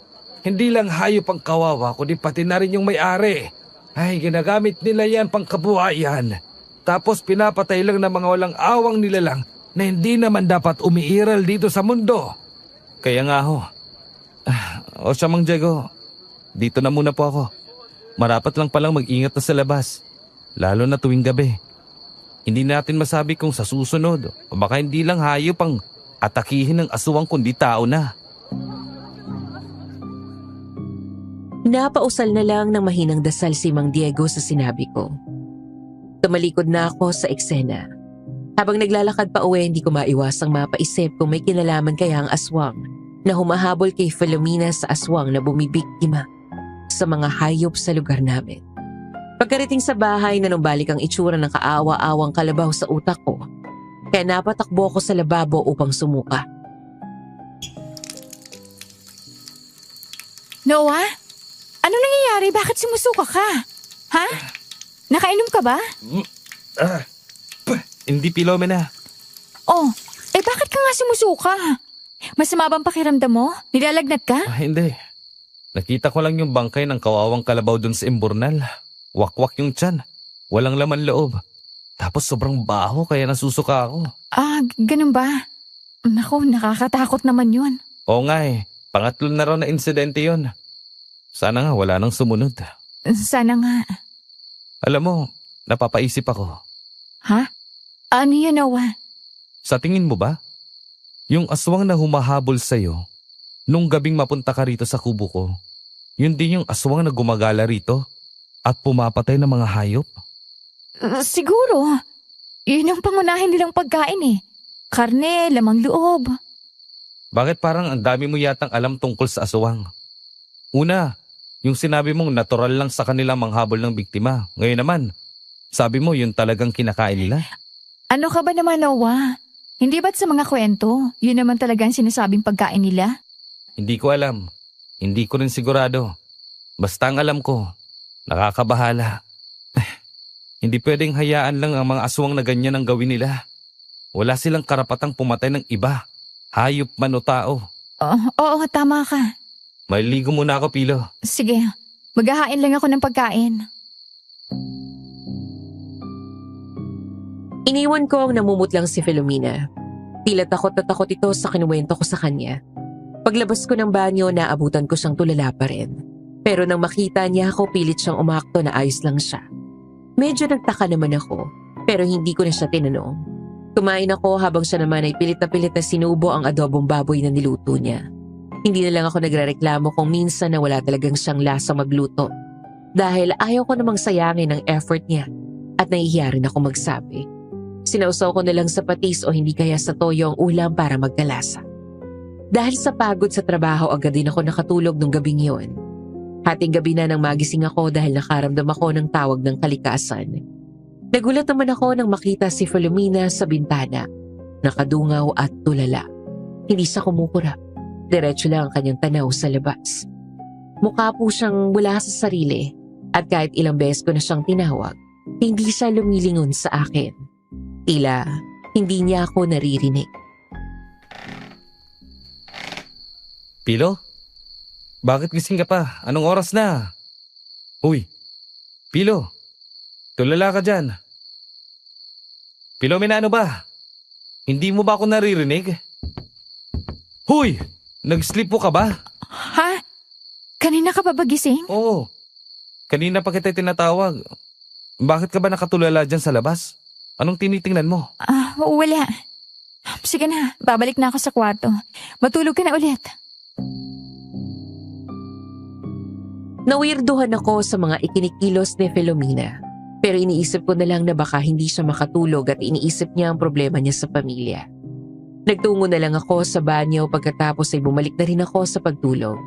hindi lang hayop ang kawawa kundi pati na rin yung may-ari. Ay, ginagamit nila yan pang kabuhayan. Tapos pinapatay lang ng mga walang awang nila lang na hindi naman dapat umiiral dito sa mundo. Kaya nga ho. O siya Mang Diego, dito na muna po ako. Marapat lang palang mag-ingat na sa labas. Lalo na tuwing gabi. Hindi natin masabi kung sa susunod o baka hindi lang hayop ang atakihin ng aswang kundi tao na. Napausal na lang ng mahinang dasal si Mang Diego sa sinabi ko. Tumalikod na ako sa eksena. Habang naglalakad pa uwi, hindi ko maiwasang mapaisip kung may kinalaman kaya ang aswang na humahabol kay Filomena sa aswang na bumibiktima sa mga hayop sa lugar namin. Pagkarating sa bahay, nanumbalik ang itsura ng kaawa-awang kalabaw sa utak ko, kaya napatakbo ako sa lababo upang sumuka. Noah? Anong nangyayari? Bakit sumusuka ka? Ha? Nakainom ka ba? Hindi, Filomena. Oh, bakit ka nga sumusuka? Masama bang pakiramdam mo? Nilalagnat ka? Hindi. Nakita ko lang yung bangkay ng kawawang kalabaw dun sa imburnal. Wakwak yung tiyan. Walang laman loob. Tapos sobrang baho kaya nasusuka ako. Ganun ba? Naku, nakakatakot naman yun. Oo nga eh. Pangatlo na raw na insidente yun. Sana nga wala nang sumunod. Sana nga. Alam mo, napapaisip ako. Ha? Ano yun, Noah? Sa tingin mo ba? Yung aswang na humahabol sa'yo, nung gabing mapunta ka rito sa kubo ko, yun din yung aswang na gumagala rito at pumapatay ng mga hayop? Siguro. Yun ang pangunahin nilang pagkain eh. Karne, lamang loob. Bakit parang ang dami mo yatang alam tungkol sa aswang? Una, yung sinabi mong natural lang sa kanila manghabol ng biktima. Ngayon naman, sabi mo yun talagang kinakain nila? Ano ka ba naman, Noah? Hindi ba't sa mga kwento, yun naman talaga ang sinasabing pagkain nila? Hindi ko alam. Hindi ko rin sigurado. Basta ang alam ko, nakakabahala. Hindi pwedeng hayaan lang ang mga aswang na ganyan ang gawin nila. Wala silang karapatang pumatay ng iba, hayop man o tao. Oo, tama ka. Maliligo muna ako, Pilo. Sige, maghahain lang ako ng pagkain. Iniwan ko ang namumutlang si Filomena. Tila takot na takot ito sa kinuwento ko sa kanya. Paglabas ko ng banyo, naabutan ko siyang tulala pa rin. Pero nang makita niya ako, pilit siyang umakto na ayos lang siya. Medyo nagtaka naman ako, pero hindi ko na siya tinanong. Kumain ako habang siya naman ay pilit na sinubo ang adobong baboy na niluto niya. Hindi na lang ako nagrereklamo kung minsan na wala talagang siyang lasa magluto. Dahil ayaw ko namang sayangin ang effort niya at nahihiya rin ako magsabi. Sinausaw ko na lang sa patis o hindi kaya sa toyo ang ulam para magkalasa. Dahil sa pagod sa trabaho, agad din ako nakatulog nung gabing yon. Hating gabi na nang magising ako dahil nakaramdam ako ng tawag ng kalikasan. Nagulat naman ako nang makita si Filomena sa bintana, nakadungaw at tulala. Hindi siya kumukurap. Diretso lang ang kanyang tanaw sa labas. Mukha po siyang wala sa sarili at kahit ilang beses ko na siyang tinawag, hindi siya lumilingon sa akin. Tila hindi niya ako naririnig. Pilo? Bakit gising ka pa? Anong oras na? Uy, Pilo, tulala ka dyan. Filomena, ano ba? Hindi mo ba ako naririnig? Huy! Nag-sleep po ka ba? Ha? Kanina ka pa ba gising? Oo. Kanina pa kita tinatawag. Bakit ka ba nakatulala dyan sa labas? Anong tinitingnan mo? Wala. Sige na, babalik na ako sa kwarto. Matulog ka na ulit. Nawirduhan ako sa mga ikinikilos ni Filomena. Pero iniisip ko na lang na baka hindi siya makatulog at iniisip niya ang problema niya sa pamilya. Nagtungo na lang ako sa banyo pagkatapos ay bumalik na rin ako sa pagtulog.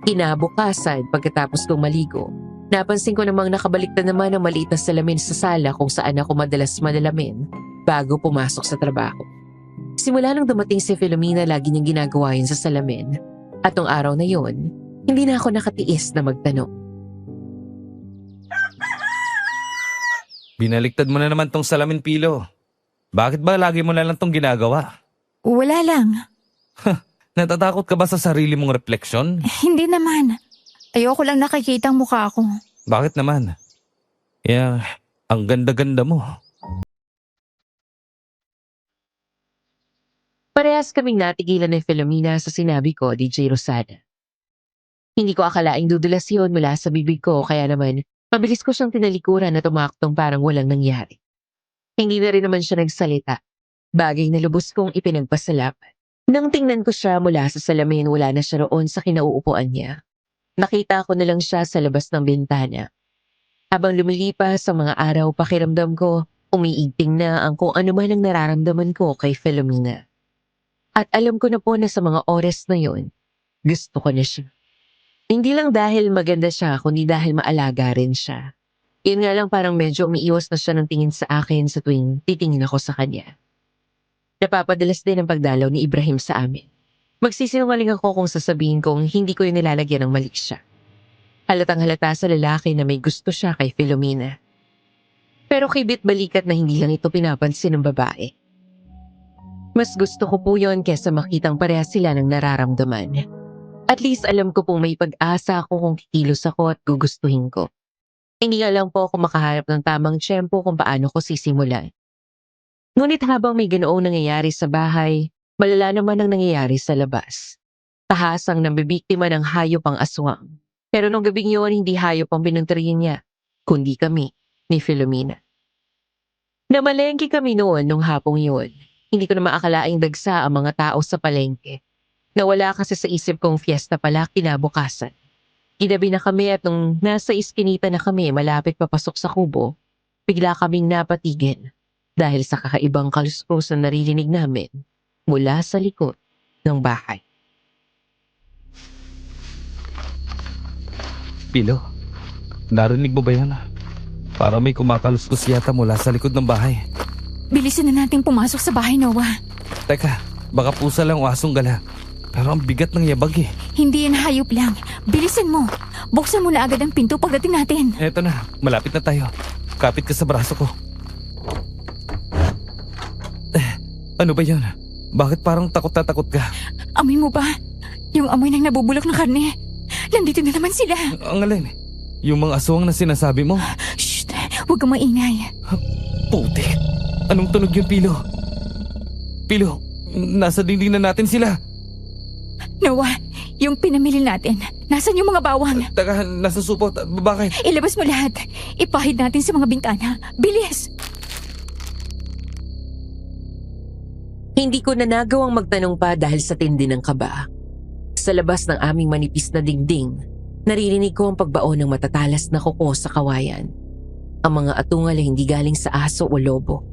Kinabukasan pagkatapos kong maligo, napansin ko namang nakabalik na naman ang maliit na salamin sa sala kung saan ako madalas manalamin bago pumasok sa trabaho. Simula nang dumating si Filomena, lagi niyang ginagawa yun sa salamin. At nung araw na yon, hindi na ako nakatiis na magtanong. Binaliktad mo na naman tong salamin, Pilo. Bakit ba lagi mo na lang tong ginagawa? Wala lang. Natatakot ka ba sa sarili mong refleksyon? Hindi naman. Ayoko lang nakikita ang mukha ko. Bakit naman? Ang ganda-ganda mo. Parehas kaming natigilan ni Filomena sa sinabi ko, DJ Rosana. Hindi ko akalaing dudulas yun mula sa bibig ko, kaya naman mabilis ko siyang tinalikuran at umaktong parang walang nangyari. Hindi na rin naman siya nagsalita. Bagay na lubos kong ipinagpasalamat. Nang tingnan ko siya mula sa salamin, wala na siya roon sa kinauupuan niya. Nakita ko na lang siya sa labas ng bintana. Habang lumilipas ang mga araw, pakiramdam ko, umiigting na ang kung ano man ang nararamdaman ko kay Filomena. At alam ko na po na sa mga oras na yon, gusto ko na siya. Hindi lang dahil maganda siya, kundi dahil maalaga rin siya. Yun nga lang parang medyo umiiwas na siya ng tingin sa akin sa tuwing titingin ako sa kanya. Napapadalas din ang pagdalaw ni Ibrahim sa amin. Magsisinungaling ako kung sasabihin kong hindi ko yung nilalagyan ng mali siya. Halatang halata sa lalaki na may gusto siya kay Filomena. Pero kibit balikat na hindi lang ito pinapansin ng babae. Mas gusto ko po yon kesa makitang parehas sila ng nararamdaman. At least alam ko pong may pag-asa ako kung kikilos ako at gugustuhin ko. Hindi nga lang po ako makaharap ng tamang tiyempo kung paano ko sisimulan. Ngunit habang may ganoong nangyayari sa bahay, malala naman ang nangyayari sa labas. Tahasang nambibiktima ng hayop ang aswang. Pero nung gabing yun, hindi hayop ang pinunterihin niya, kundi kami ni Filomena. Namalengke kami noon nung hapong yun. Hindi ko na maakalaing dagsa ang mga tao sa palengke. Nawala kasi sa isip kong fiesta pala kinabukasan. Ginabi na kami at nung nasa iskinita na kami malapit papasok sa kubo, bigla kaming napatigil dahil sa kakaibang kaluskos na naririnig namin mula sa likod ng bahay. Pilo, narinig mo ba yan? Para may kumakaluskos yata mula sa likod ng bahay. Bilisan na nating pumasok sa bahay, Noah. Teka, baka pusa lang o asong gala. Pero ang bigat ng yabag eh. Hindi yan hayop lang. Bilisan mo. Buksan mo na agad ang pinto pagdating natin. Eto na, malapit na tayo. Kapit ka sa braso ko. Ano ba yun? Bakit parang takot na takot ka? Amoy mo ba? Yung amoy ng nabubulok na karne. Nandito na naman sila. Ang alin? Yung mga aswang na sinasabi mo? Shh! Huwag kang maingay. Puti. Anong tunog yung Pilo? Pilo, nasa dingding na natin sila. Noah, yung pinamili natin. Nasaan yung mga bawang? Taka, nasa supot. Bakit? Ilabas mo lahat. Ipahid natin sa mga bintana. Bilis! Hindi ko na nagawang magtanong pa dahil sa tindi ng kaba. Sa labas ng aming manipis na dingding, naririnig ko ang pagbaon ng matatalas na kuko sa kawayan. Ang mga atungal ay hindi galing sa aso o lobo.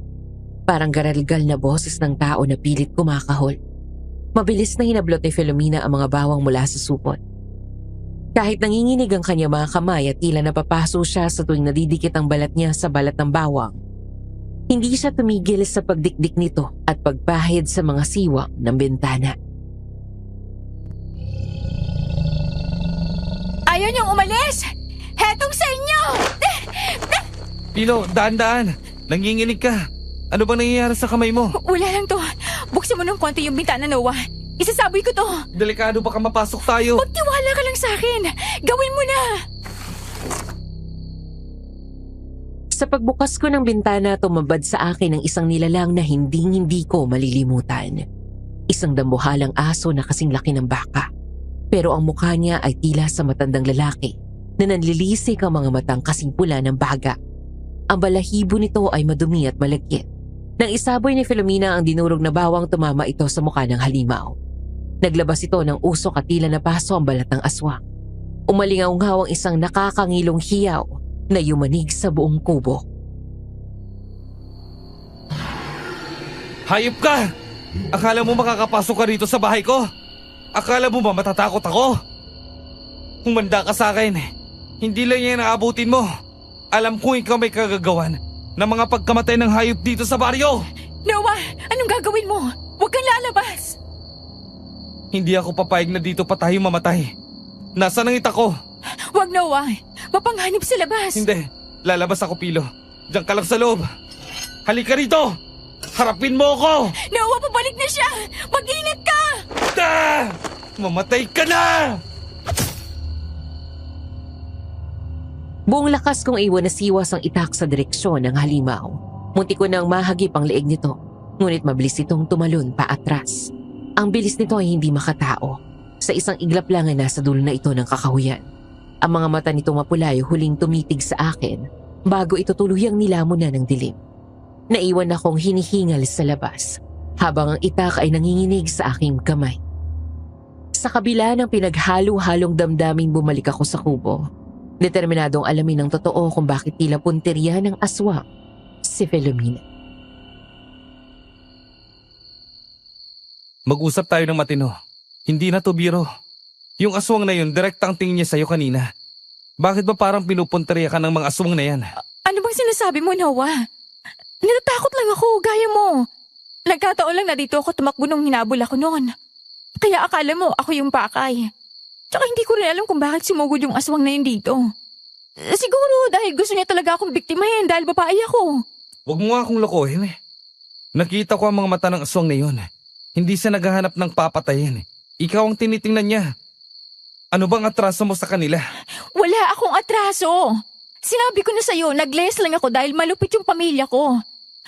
Parang garalgal na boses ng tao na pilit kumakahol. Mabilis na hinablot ni Filomena ang mga bawang mula sa supot. Kahit nanginginig ang kanya mga kamay at tila napapaso siya sa tuwing nadidikit ang balat niya sa balat ng bawang, hindi siya tumigil sa pagdikdik nito at pagpahid sa mga siwang ng bintana. Ayaw niyong umalis! Hetong sa inyo! Pilo, daan-daan. Nanginginig ka. Ano bang nangyayari sa kamay mo? Wala lang to. Buksan mo ng konti yung bintana, Noah. Isasaboy ko to. Delikado baka mapasok tayo. Magtiwala ka lang sa akin. Gawin mo na. Sa pagbukas ko ng bintana, tumabad sa akin ang isang nilalang na hindi ko malilimutan. Isang dambuhalang aso na kasing laki ng baka. Pero ang mukha niya ay tila sa matandang lalaki na nanlilisik ang mga matang kasing pula ng baga. Ang balahibo nito ay madumi at malagkit. Nang isaboy ni Filomena ang dinurog na bawang, tumama ito sa mukha ng halimaw. Naglabas ito ng usok at tila napaso ang balat ng aswang. Umalingaw-ngaw ang isang nakakangilong hiyaw na yumanig sa buong kubo. Hayop ka! Akala mo makakapasok ka rito sa bahay ko? Akala mo ba matatakot ako? Humanda ka sa akin. Hindi lang yan naabutin mo. Alam ko ikaw may kagagawan ng mga pagkamatay ng hayop dito sa baryo. Noah, anong gagawin mo? Huwag kang lalabas. Hindi ako papayag na dito pa tayo mamatay. Nasaan ang ita ko? Huwag, Noah. Mapanghanip sa labas. Hindi. Lalabas ako, Pilo. Diyan ka lang sa loob. Halika rito! Harapin mo ako! Noah, pabalik na siya! Mag-ingat ka! Ah! Mamatay ka na! Buong lakas kong iwan na siwas ang itak sa direksyon ng halimaw. Munti ko nang mahagip ang leeg nito, ngunit mabilis itong tumalon pa atras. Ang bilis nito ay hindi makatao. Sa isang iglap lang ay nasa dulo na ito ng kakahuyan. Ang mga mata nito mapula ay huling tumitig sa akin bago ito tuluyang nilamon na ng dilim. Naiwan akong hinihingal sa labas habang ang itak ay nanginginig sa aking kamay. Sa kabila ng pinaghalo-halong damdaming bumalik ako sa kubo. Determinadong alamin ng totoo kung bakit tila punteriya ng aswang si Filomena. Mag-usap tayo ng matino. Hindi na to biro. Yung aswang na yun, direkta ang tingin niya sa'yo kanina. Bakit ba parang pinupunteriya ka ng mga aswang na yan? Ano bang sinasabi mo, Noah? Natatakot lang ako, gaya mo. Nagkataon lang na dito ako tumakbo nung hinabol ako noon. Kaya akala mo ako yung pakay. Tsaka hindi ko rin alam kung bakit sumugod yung aswang na yun dito. Siguro dahil gusto niya talaga akong biktimahin dahil babae ako. Huwag mo nga akong lokohin eh. Nakita ko ang mga mata ng aswang na yun. Hindi siya naghahanap ng papatayin. Ikaw ang tinitingnan niya. Ano bang atraso mo sa kanila? Wala akong atraso. Sinabi ko na sa'yo, nag-less lang ako dahil malupit yung pamilya ko.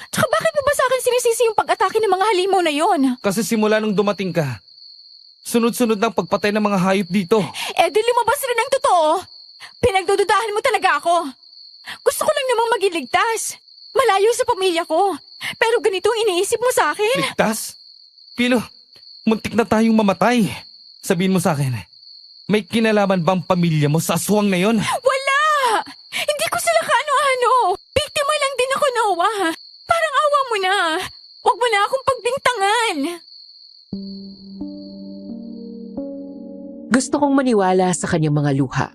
Tsaka bakit mo ba sa akin sinisisi yung pag-atake ng mga halimaw na yon? Kasi simula nung dumating ka, sunod-sunod ng pagpatay ng mga hayop dito. Eh di lumabas rin ang totoo. Pinagdududahan mo talaga ako. Gusto ko lang namang maging ligtas. Malayo sa pamilya ko. Pero ganito ang iniisip mo sa akin. Ligtas? Pilo, muntik na tayong mamatay. Sabihin mo sa akin, may kinalaman bang pamilya mo sa aswang na yon? Wala! Hindi ko sila kaano-ano. Biktima lang din ako, Noah. Parang awa mo na. Huwag mo na akong pagbintangan. Gusto kong maniwala sa kanyang mga luha.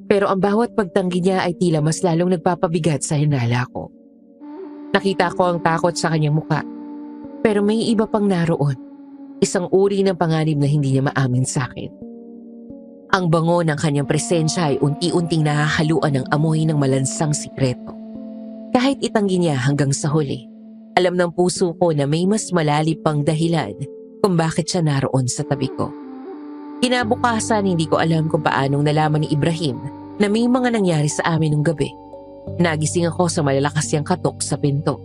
Pero ang bawat pagtanggi niya ay tila mas lalong nagpapabigat sa hinala ko. Nakita ko ang takot sa kanyang muka. Pero may iba pang naroon. Isang uri ng panganib na hindi niya maamin sa akin. Ang bango ng kanyang presensya ay unti-unting nahahaluan ng amoy ng malansang sikreto. Kahit itanggi niya hanggang sa huli, alam ng puso ko na may mas malalim pang dahilan kung bakit siya naroon sa tabi ko. Kinabukasan, hindi ko alam kung paanong nalaman ni Ibrahim na may mga nangyari sa amin nung gabi. Nagising ako sa malalakas niyang katok sa pinto.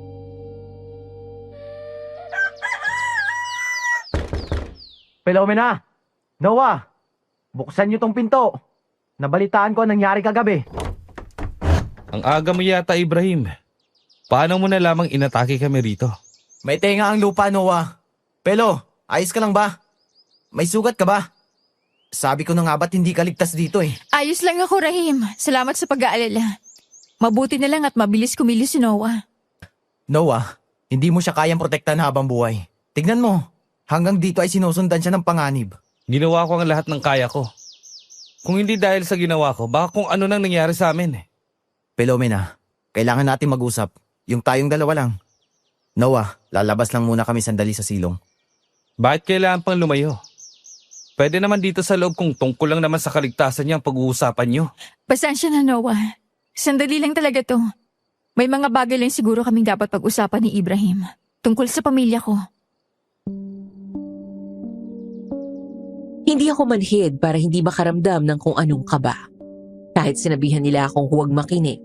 Filomena! Noah! Buksan niyo tong pinto. Nabalitaan ko ang nangyari kagabi. Ang aga mo yata, Ibrahim. Paano mo na lamang inatake kami rito? May tenga ang lupa, Noah. Pelo, ayos ka lang ba? May sugat ka ba? Sabi ko na nga ba't hindi ka ligtas dito eh. Ayos lang ako, Rahim. Salamat sa pag-aalala. Mabuti na lang at mabilis kumilos si Noah. Noah, hindi mo siya kayang protektahan habang buhay. Tignan mo, hanggang dito ay sinusundan siya ng panganib. Ginawa ko ang lahat ng kaya ko. Kung hindi dahil sa ginawa ko, baka kung ano nang nangyari sa amin. Filomena, kailangan natin mag-usap. Yung tayong dalawa lang. Noah, lalabas lang muna kami sandali sa silong. Bakit kailangan pang lumayo? Pwede naman dito sa loob kung tungkol lang naman sa kaligtasan niya ang pag-uusapan niyo. Pasensya na, Noah. Sandali lang talaga to. May mga bagay lang siguro kaming dapat pag-usapan ni Ibrahim. Tungkol sa pamilya ko. Hindi ako manhid para hindi makaramdam ng kung anong kaba. Kahit sinabihan nila akong huwag makinig,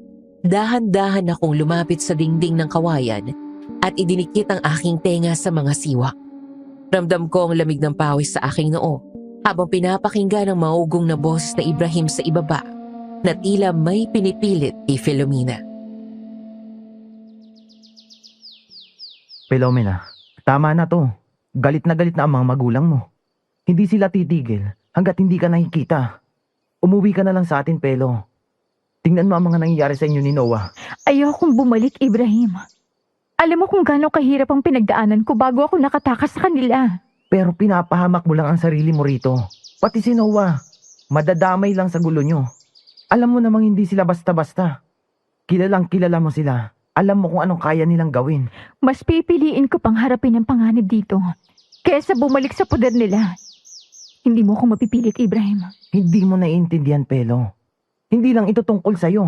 dahan-dahan akong lumapit sa dingding ng kawayan at idinikit ang aking tenga sa mga siwak. Ramdam ko ang lamig ng pawis sa aking noo habang pinapakinggan ang maugong na boses na Ibrahim sa ibaba na tila may pinipilit kay Filomena. Filomena, tama na to. Galit na ang mga magulang mo. Hindi sila titigil hanggat hindi ka nakikita. Umuwi ka na lang sa atin, Pelo. Tingnan mo ang mga nangyayari sa inyo ni Noah. Ayokong bumalik, Ibrahim. Alam mo kung gaano kahirap ang pinagdaanan ko bago ako nakatakas sa kanila. Pero pinapahamak mo lang ang sarili mo rito. Pati si Noah. Madadamay lang sa gulo nyo. Alam mo namang hindi sila basta-basta. Kilalang kilala mo sila. Alam mo kung anong kaya nilang gawin. Mas pipiliin ko pang harapin ang panganib dito kaysa bumalik sa poder nila. Hindi mo ako mapipilit, Ibrahim. Hindi mo naiintindihan, Pelo. Hindi lang ito tungkol sa'yo.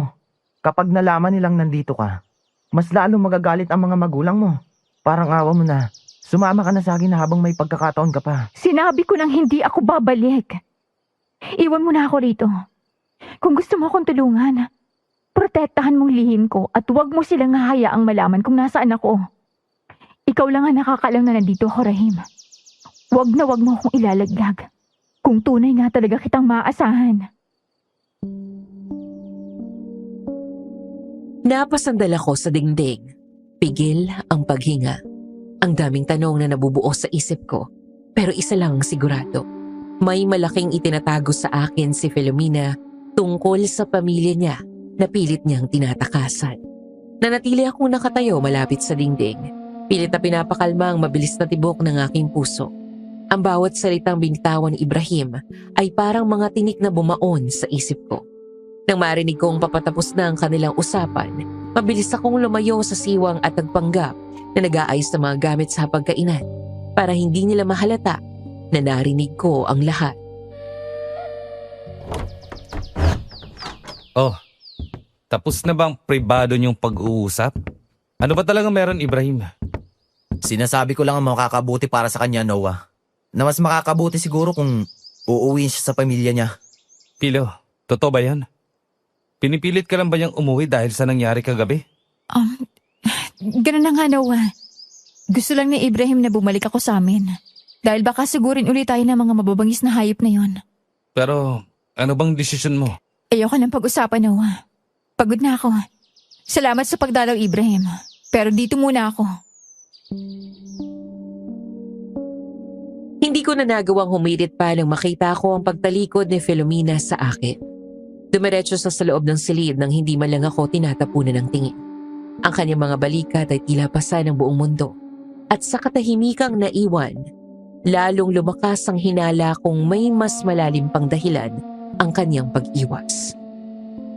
Kapag nalaman nilang nandito ka, mas lalo magagalit ang mga magulang mo. Parang awa mo na. Sumama ka na sa akin habang may pagkakataon ka pa. Sinabi ko nang hindi ako babalik. Iwan mo na ako rito. Kung gusto mo akong tulungan, protektahan mong lihim ko at huwag mo silang hahayaang malaman kung nasaan ako. Ikaw lang ang nakakaalam na nandito ako, Rahim. Huwag na huwag mo akong ilalaglag. Kung tunay nga talaga kitang maaasahan. Napasandal ako sa dingding. Pigil ang paghinga. Ang daming tanong na nabubuo sa isip ko, pero isa lang ang sigurado. May malaking itinatago sa akin si Filomena tungkol sa pamilya niya na pilit niyang tinatakasan. Nanatili akong nakatayo malapit sa dingding. Pilit na pinapakalma ang mabilis na tibok ng aking puso. Ang bawat salitang binitawan ni Ibrahim ay parang mga tinik na bumaon sa isip ko. Nang marinig kong papatapos na ang kanilang usapan, mabilis akong lumayo sa siwang at nagpanggap na nag-aayos ng mga gamit sa hapagkainan para hindi nila mahalata na narinig ko ang lahat. Oh, tapos na bang pribado niyong pag-uusap? Ano ba talaga meron, Ibrahim? Sinasabi ko lang ang makakabuti para sa kanya, Noah. Na mas makakabuti siguro kung uuwiin siya sa pamilya niya. Pilo, totoo ba yan? Pinipilit ka lang ba niyang umuwi dahil sa nangyari kagabi? Ganun na nga, Noah. Gusto lang ni Ibrahim na bumalik ako sa amin. Dahil baka sigurin ulit tayo ng mga mababangis na hayop na yon. Pero ano bang desisyon mo? Ayoko ng pag-usapan, Noah. Pagod na ako. Salamat sa pagdalaw, Ibrahim. Pero dito muna ako. Hindi ko na nagawang humirit pa nang makita ko ang pagtalikod ni Filomena sa akin. Dumiretso sa loob ng silid nang hindi man lang ako tinatapunan ng tingin. Ang kanyang mga balikat ay tila pasa ng buong mundo. At sa katahimikang naiwan, lalong lumakas ang hinala kung may mas malalim pang dahilan ang kanyang pag-iwas.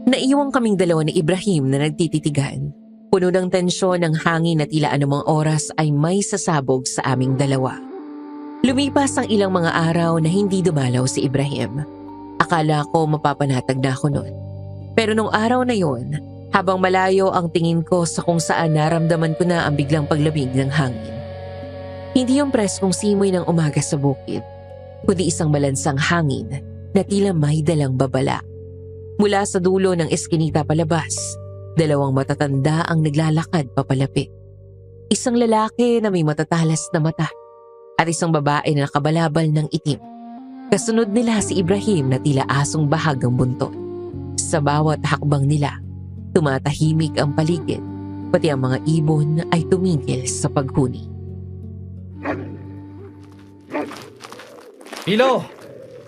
Naiwang kaming dalawa ni Ibrahim na nagtititigan. Puno ng tensyon ng hangin at tila anumang oras ay may sasabog sa aming dalawa. Lumipas ang ilang mga araw na hindi dumalaw si Ibrahim. Akala ko mapapanatag na ako noon. Pero nung araw na yon, habang malayo ang tingin ko sa kung saan naramdaman ko na ang biglang paglamig ng hangin. Hindi yung preskong simoy ng umaga sa bukid, kundi isang malansang hangin na tila may dalang babala. Mula sa dulo ng eskinita palabas, dalawang matatanda ang naglalakad papalapit. Isang lalaki na may matatalas na mata at isang babae na nakabalabal ng itim. Kasunod nila si Ibrahim na tila asong bahagang buntot. Sa bawat hakbang nila, tumatahimik ang paligid, pati ang mga ibon ay tumigil sa paghuni. Pilo!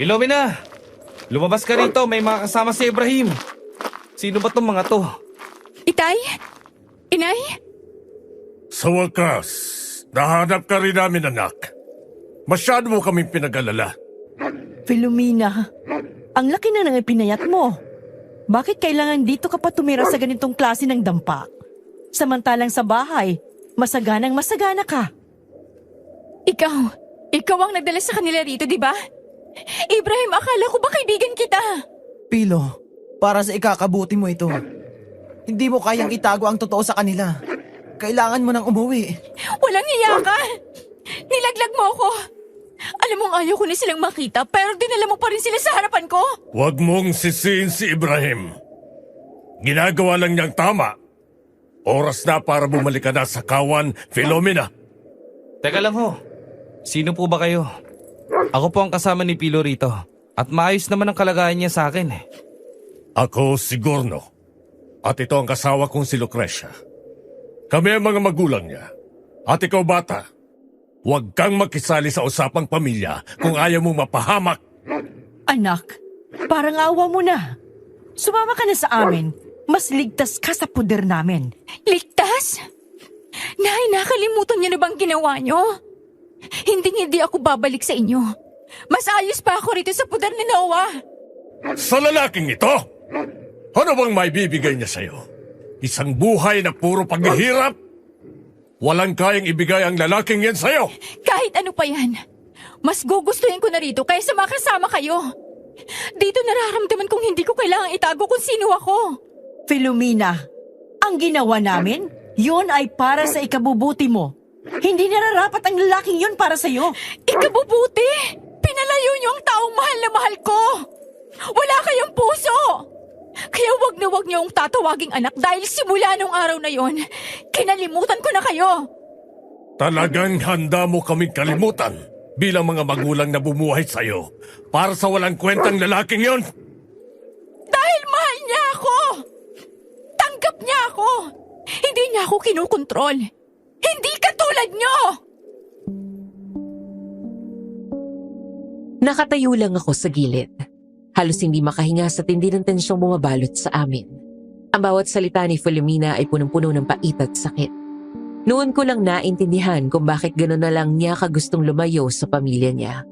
Filomena! Lumabas ka rito, may mga kasama si Ibrahim. Sino ba tong mga to? Itay? Inay? Sa wakas, nahanap ka rin namin, anak. Masyado mo kaming pinag-alala. Filomena, ang laki na ng ipinayat mo. Bakit kailangan dito ka pa tumira sa ganitong klase ng dampa? Samantalang sa bahay, masagana ka. Ikaw ang nagdala sa kanila rito, di ba? Ibrahim, akala ko ba kaibigan kita? Pilo, para sa ikakabuti mo ito. Hindi mo kayang itago ang totoo sa kanila. Kailangan mo nang umuwi. Walang hiya ka! Nilaglag mo ako! Alam mong ayaw ko na silang makita, pero dinala mo pa rin sila sa harapan ko? Huwag mong sisihin si Ibrahim. Ginagawa lang niyang tama. Oras na para bumalik ka na sa kawan, Filomena. Teka lang ho. Sino po ba kayo? Ako po ang kasama ni Pilo rito. At maayos naman ang kalagayan niya sa akin. Ako si Gorno. At ito ang kasawa kong si Lucrecia. Kami ang mga magulang niya. At ikaw bata, huwag kang makisali sa usapang pamilya kung ayaw mong mapahamak. Anak, parang awa mo na. Sumama ka na sa amin. Mas ligtas ka sa puder namin. Ligtas? Nay, nakalimutan niyo na bang ginawa niyo? Hindi ako babalik sa inyo. Mas ayos pa ako rito sa pudar ni Noah. Sa lalaking ito, ano bang maibibigay niya sa'yo? Isang buhay na puro paghihirap? Walang kayang ibigay ang lalaking yan sa'yo. Kahit ano pa yan, mas gugustuhin ko na rito kaysa makasama kayo. Dito nararamdaman kong hindi ko kailangang itago kung sino ako. Filomena, ang ginawa namin, yun ay para sa ikabubuti mo. Hindi nararapat ang lalaking yun para sa'yo. Ikabubuti! Pinalayo niyo ang taong mahal na mahal ko! Wala kayong puso! Kaya wag na wag niyo ang tatawaging anak dahil simula nung araw na yon, kinalimutan ko na kayo! Talagang handa mo kaming kalimutan bilang mga magulang na bumuhay sa'yo para sa walang kwentang lalaking yon? Dahil mahal niya ako! Tanggap niya ako! Hindi niya ako kinukontrol! Hindi katulad niyo! Nakatayo lang ako sa gilid. Halos hindi makahinga sa tindi ng tensyong bumabalot sa amin. Ang bawat salita ni Filomena ay punong-puno ng pait at sakit. Noon ko lang naintindihan kung bakit gano'n na lang niya kagustong lumayo sa pamilya niya.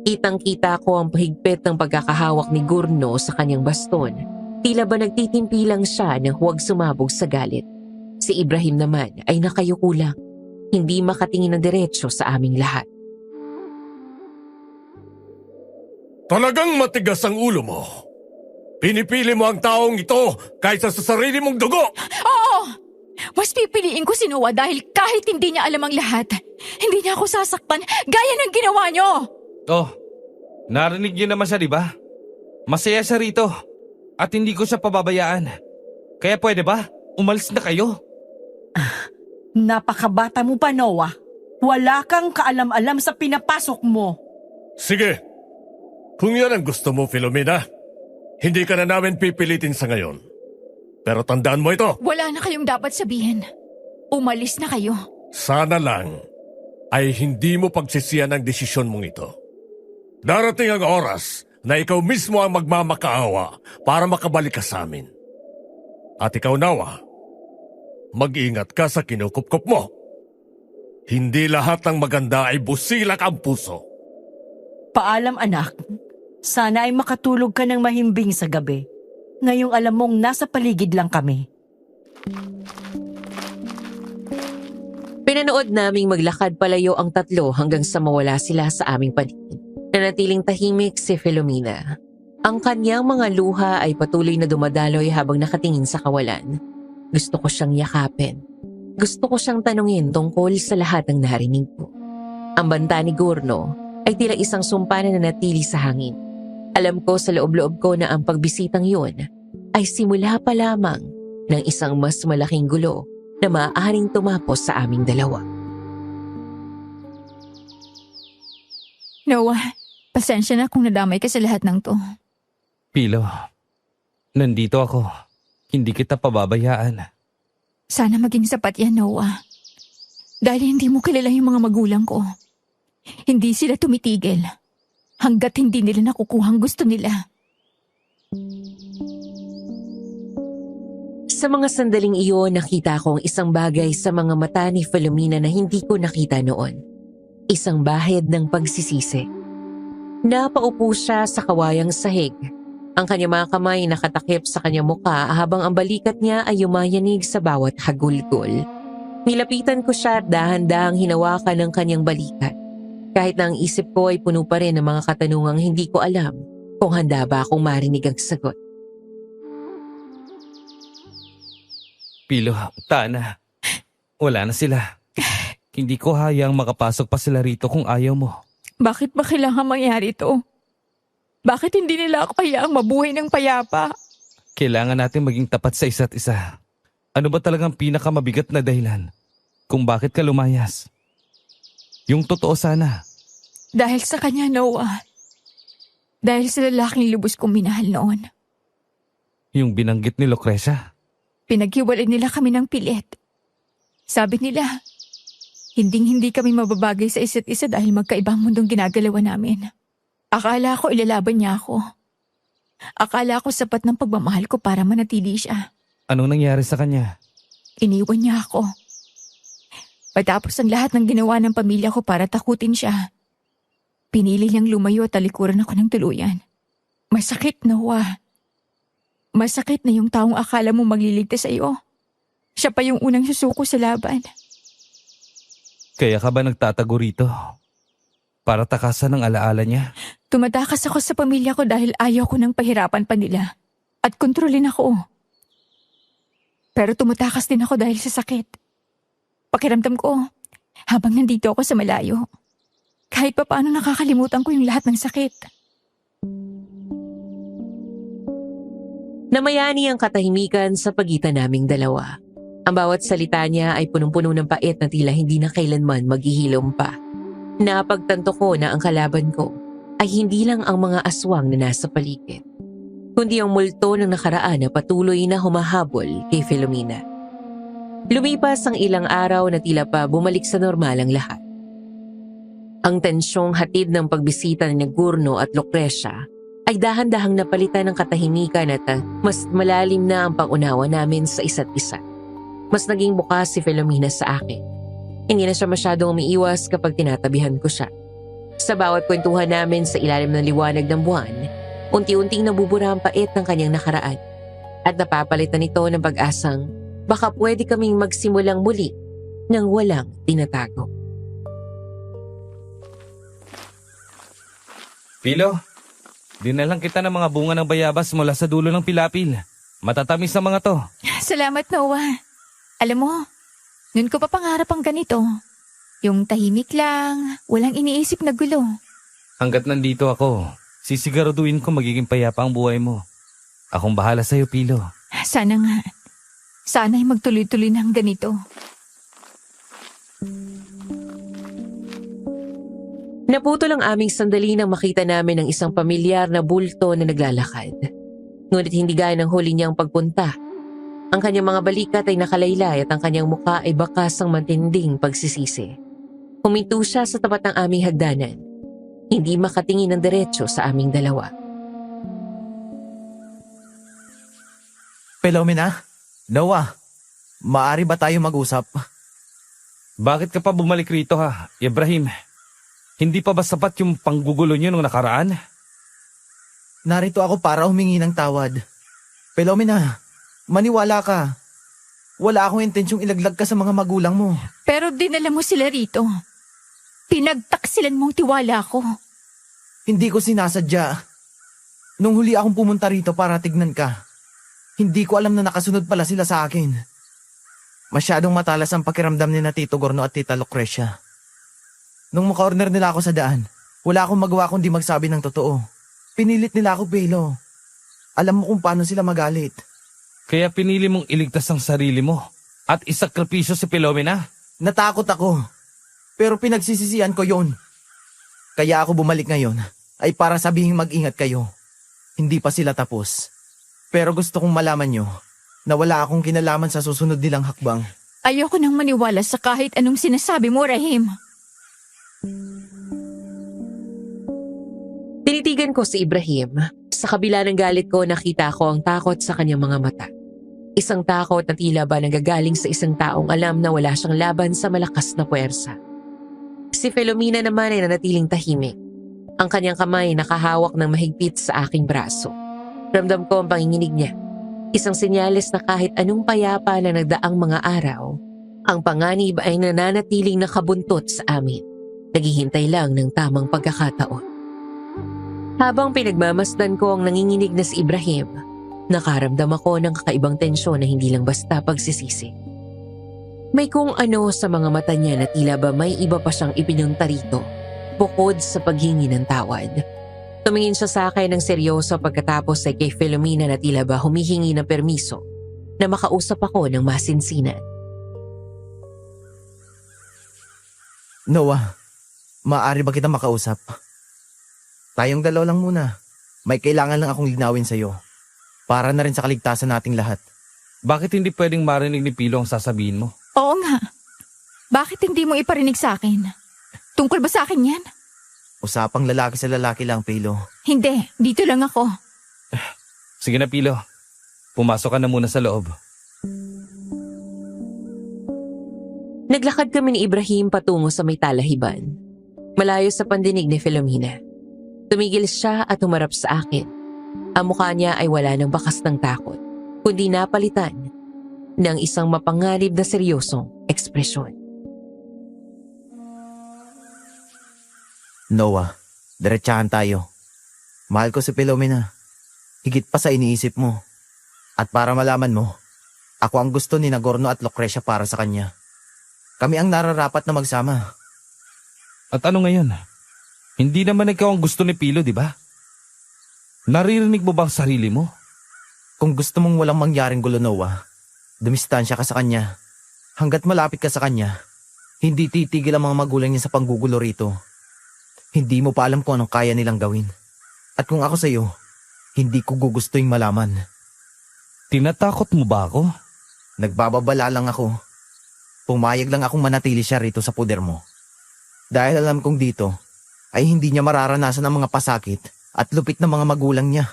Kitang-kita ko ang pahigpit ng pagkakahawak ni Gurno sa kanyang baston. Tila ba nagtitimpi lang siya na huwag sumabog sa galit. Si Ibrahim naman ay nakayuko lang, hindi makatingin ng diretsyo sa aming lahat. Talagang matigas ang ulo mo. Pinipili mo ang taong ito kaysa sa sarili mong dugo. Oo! Mas pipiliin ko si Noah dahil kahit hindi niya alam ang lahat, hindi niya ako sasaktan gaya ng ginawa niyo! Oh, narinig niyo naman siya, di ba? Masaya siya rito at hindi ko siya pababayaan. Kaya pwede ba? Umalis na kayo. Napakabata mo pa, Noah. Wala kang kaalam-alam sa pinapasok mo. Sige. Kung yan ang gusto mo, Filomena, hindi ka na namin pipilitin sa ngayon. Pero tandaan mo ito. Wala na kayong dapat sabihin. Umalis na kayo. Sana lang ay hindi mo pagsisiyan ang desisyon mong ito. Darating ang oras na ikaw mismo ang magmamakaawa para makabalik ka sa amin. At ikaw, Noah, mag-ingat ka sa kinukupkop mo. Hindi lahat ng maganda ay busilak ang puso. Paalam, anak. Sana ay makatulog ka ng mahimbing sa gabi. Ngayong alam mong nasa paligid lang kami. Pinanood naming maglakad palayo ang tatlo hanggang sa mawala sila sa aming paligid. Nanatiling tahimik si Filomena. Ang kanyang mga luha ay patuloy na dumadaloy habang nakatingin sa kawalan. Gusto ko siyang yakapin. Gusto ko siyang tanungin tungkol sa lahat ng narinig ko. Ang banta ni Gurno ay tila isang sumpa na nanatili sa hangin. Alam ko sa loob-loob ko na ang pagbisitang yun ay simula pa lamang ng isang mas malaking gulo na maaaring tumapos sa aming dalawa. Noah, pasensya na kung nadamay ka sa lahat ng to. Pilo, nandito ako. Hindi kita pababayaan. Sana maging sapat yan, Noah. Dahil hindi mo kilala yung mga magulang ko. Hindi sila tumitigil hanggat hindi nila nakukuha ang gusto nila. Sa mga sandaling iyon, nakita ko ang isang bagay sa mga mata ni Filomena na hindi ko nakita noon. Isang bahid ng pagsisisi. Napaupo siya sa kawayang sahig. Ang kanyang mga kamay nakatakip sa kanyang muka habang ang balikat niya ay yumayanig sa bawat hagulgol. Nilapitan ko siya at dahan-dahang hinawakan ng kanyang balikat. Kahit na ang isip ko ay puno pa rin ng mga katanungang hindi ko alam kung handa ba akong marinig ang sagot. Pilo, Tana. Wala na sila. Hindi ko hayang makapasok pa sila rito kung ayaw mo. Bakit ba kailangan mangyari to? Bakit hindi nila ako hayaang mabuhay ng payapa? Kailangan natin maging tapat sa isa't isa. Ano ba talagang pinakamabigat na dahilan kung bakit ka lumayas? Yung totoo sana. Dahil sa kanya, Noah. Dahil sa lalaking lubos kong minahal noon. Yung binanggit ni Lucrecia. Pinaghiwalay nila kami ng pilit. Sabi nila, hindi kami mababagay sa isa't isa dahil magkaibang mundong ginagalawan namin. Akala ko ilalaban niya ako. Akala ko sapat ng pagmamahal ko para manatili siya. Anong nangyari sa kanya? Iniwan niya ako. Pagkatapos ang lahat ng ginawa ng pamilya ko para takutin siya, pinili niyang lumayo at talikuran ako ng tuluyan. Masakit, Noah. Masakit na yung taong akala mo magliligtas sa iyo. Siya pa yung unang susuko sa laban. Kaya ka ba nagtatago rito? Para takasan ang alaala niya? Tumatakas ako sa pamilya ko dahil ayaw ko nang pahirapan pa nila. At kontrolin ako. Pero tumatakas din ako dahil sa sakit. Pakiramdam ko, habang nandito ako sa malayo, kahit pa paano nakakalimutan ko yung lahat ng sakit. Namayani ang katahimikan sa pagitan naming dalawa. Ang bawat salita niya ay punong-puno ng pait na tila hindi na kailanman maghihilom pa. Napagtanto ko na ang kalaban ko ay hindi lang ang mga aswang na nasa paligid, kundi ang multo ng nakaraan na patuloy na humahabol kay Filomena. Lumipas ang ilang araw na tila pa bumalik sa normal ang lahat. Ang tensyong hatid ng pagbisita ni Gurno at Lucrecia ay dahan-dahang napalitan ng katahimikan at mas malalim na ang pangunawa namin sa isa't isa. Mas naging bukas si Filomena sa akin. Hindi na siya masyadong umiiwas kapag tinatabihan ko siya. Sa bawat kwentuhan namin sa ilalim ng liwanag ng buwan, unti-unting nabubura ang pait ng kanyang nakaraan at napapalitan ito ng pag-asang baka pwede kaming magsimulang muli nang walang tinatago. Pilo, dinalang kita ng mga bunga ng bayabas mula sa dulo ng pilapil. Matatamis ang mga to. Salamat, Noah. Alam mo, noon ko pa pangarap ang ganito. Yung tahimik lang, walang iniisip na gulo. Hanggat nandito ako, sisiguraduhin ko magiging payapa ang buhay mo. Akong bahala sa'yo, Pilo. Sana nga. Sana'y magtuloy-tuloy ng ganito. Naputol ang aming sandali nang makita namin ang isang pamilyar na bulto na naglalakad. Ngunit hindi gaya ng huli niyang pagpunta. Ang kanyang mga balikat ay nakalaylay at ang kanyang mukha ay bakas ng matinding pagsisisi. Huminto siya sa tapat ng aming hagdanan. Hindi makatingin ng diretso sa aming dalawa. Filomena? Noah? Maari ba tayo mag-usap? Bakit ka pa bumalik rito ha, Ibrahim? Hindi pa ba sapat yung panggugulo niyo nung nakaraan? Narito ako para humingi ng tawad. Filomena, maniwala ka. Wala akong intensyong ilaglag ka sa mga magulang mo. Pero dinala mo sila rito. Pinagtaksilan mong tiwala ko. Hindi ko sinasadya. Nung huli akong pumunta rito para tignan ka, hindi ko alam na nakasunod pala sila sa akin. Masyadong matalas ang pakiramdam ni na Tito Gorno at Tita Lucrecia. Nung makorner nila ako sa daan, wala akong magawa kundi magsabi ng totoo. Pinilit nila ako, Pelo. Alam mo kung paano sila magalit. Kaya pinili mong iligtas ang sarili mo at isakripisyo si Filomena? Natakot ako. Pero pinagsisisihan ko yon. Kaya ako bumalik ngayon ay para sabihin mag-ingat kayo. Hindi pa sila tapos. Pero gusto kong malaman nyo na wala akong kinalaman sa susunod nilang hakbang. Ayoko nang maniwala sa kahit anong sinasabi mo, Rahim. Tinitigan ko si Ibrahim. Sa kabila ng galit ko, nakita ko ang takot sa kanyang mga mata. Isang takot na tila ba nanggagaling sa isang taong alam na wala siyang laban sa malakas na puwersa. Si Filomena naman ay nanatiling tahimik. Ang kanyang kamay nakahawak ng mahigpit sa aking braso. Ramdam ko ang panginginig niya. Isang senyales na kahit anong payapa na nagdaang mga araw, ang panganib ay nananatiling nakabuntot sa amin. Naghihintay lang ng tamang pagkakataon. Habang pinagmamasdan ko ang nanginginig na si Ibrahim, nakaramdam ako ng kakaibang tensyon na hindi lang basta pagsisisi. May kung ano sa mga mata niya na tila ba may iba pa siyang ipinunta rito, bukod sa paghingi ng tawad. Tumingin siya sa akin ng seryoso pagkatapos ay kay Filomena na tila ba humihingi ng permiso na makausap ako ng masinsinan. Noah, maaari ba kita makausap? Tayong dalawa lang muna. May kailangan lang akong linawin sa'yo. Para na rin sa kaligtasan nating lahat. Bakit hindi pwedeng marinig ni Pilo ang sasabihin mo? Oo nga. Bakit hindi mo iparinig sa akin? Tungkol ba sa akin yan? Usapang lalaki sa lalaki lang, Pilo. Hindi, dito lang ako. Sige na, Pilo. Pumasok ka na muna sa loob. Naglakad kami ni Ibrahim patungo sa may talahiban. Malayo sa pandinig ni Filomena. Tumigil siya at humarap sa akin. Ang mukha niya ay wala ng bakas ng takot, kundi napalitan ng isang mapanganib na seryosong ekspresyon. Noah, diretsahan tayo. Mahal ko si Filomena. Higit pa sa iniisip mo. At para malaman mo, ako ang gusto ni Nagorno at Lucrecia para sa kanya. Kami ang nararapat na magsama. At ano ngayon? Hindi naman ikaw ang gusto ni Pilo, di ba? Naririnig mo ba ang sarili mo? Kung gusto mong walang mangyaring gulo, Noah, dumistansya ka sa kanya. Hanggat malapit ka sa kanya, hindi titigil ang mga magulang niya sa panggugulo rito. Hindi mo pa alam kung anong kaya nilang gawin. At kung ako sa'yo, hindi ko gugustuhin malaman. Tinatakot mo ba ako? Nagbababala lang ako. Pumayag lang akong manatili siya rito sa puder mo. Dahil alam kong dito ay hindi niya mararanasan ang mga pasakit at lupit ng mga magulang niya.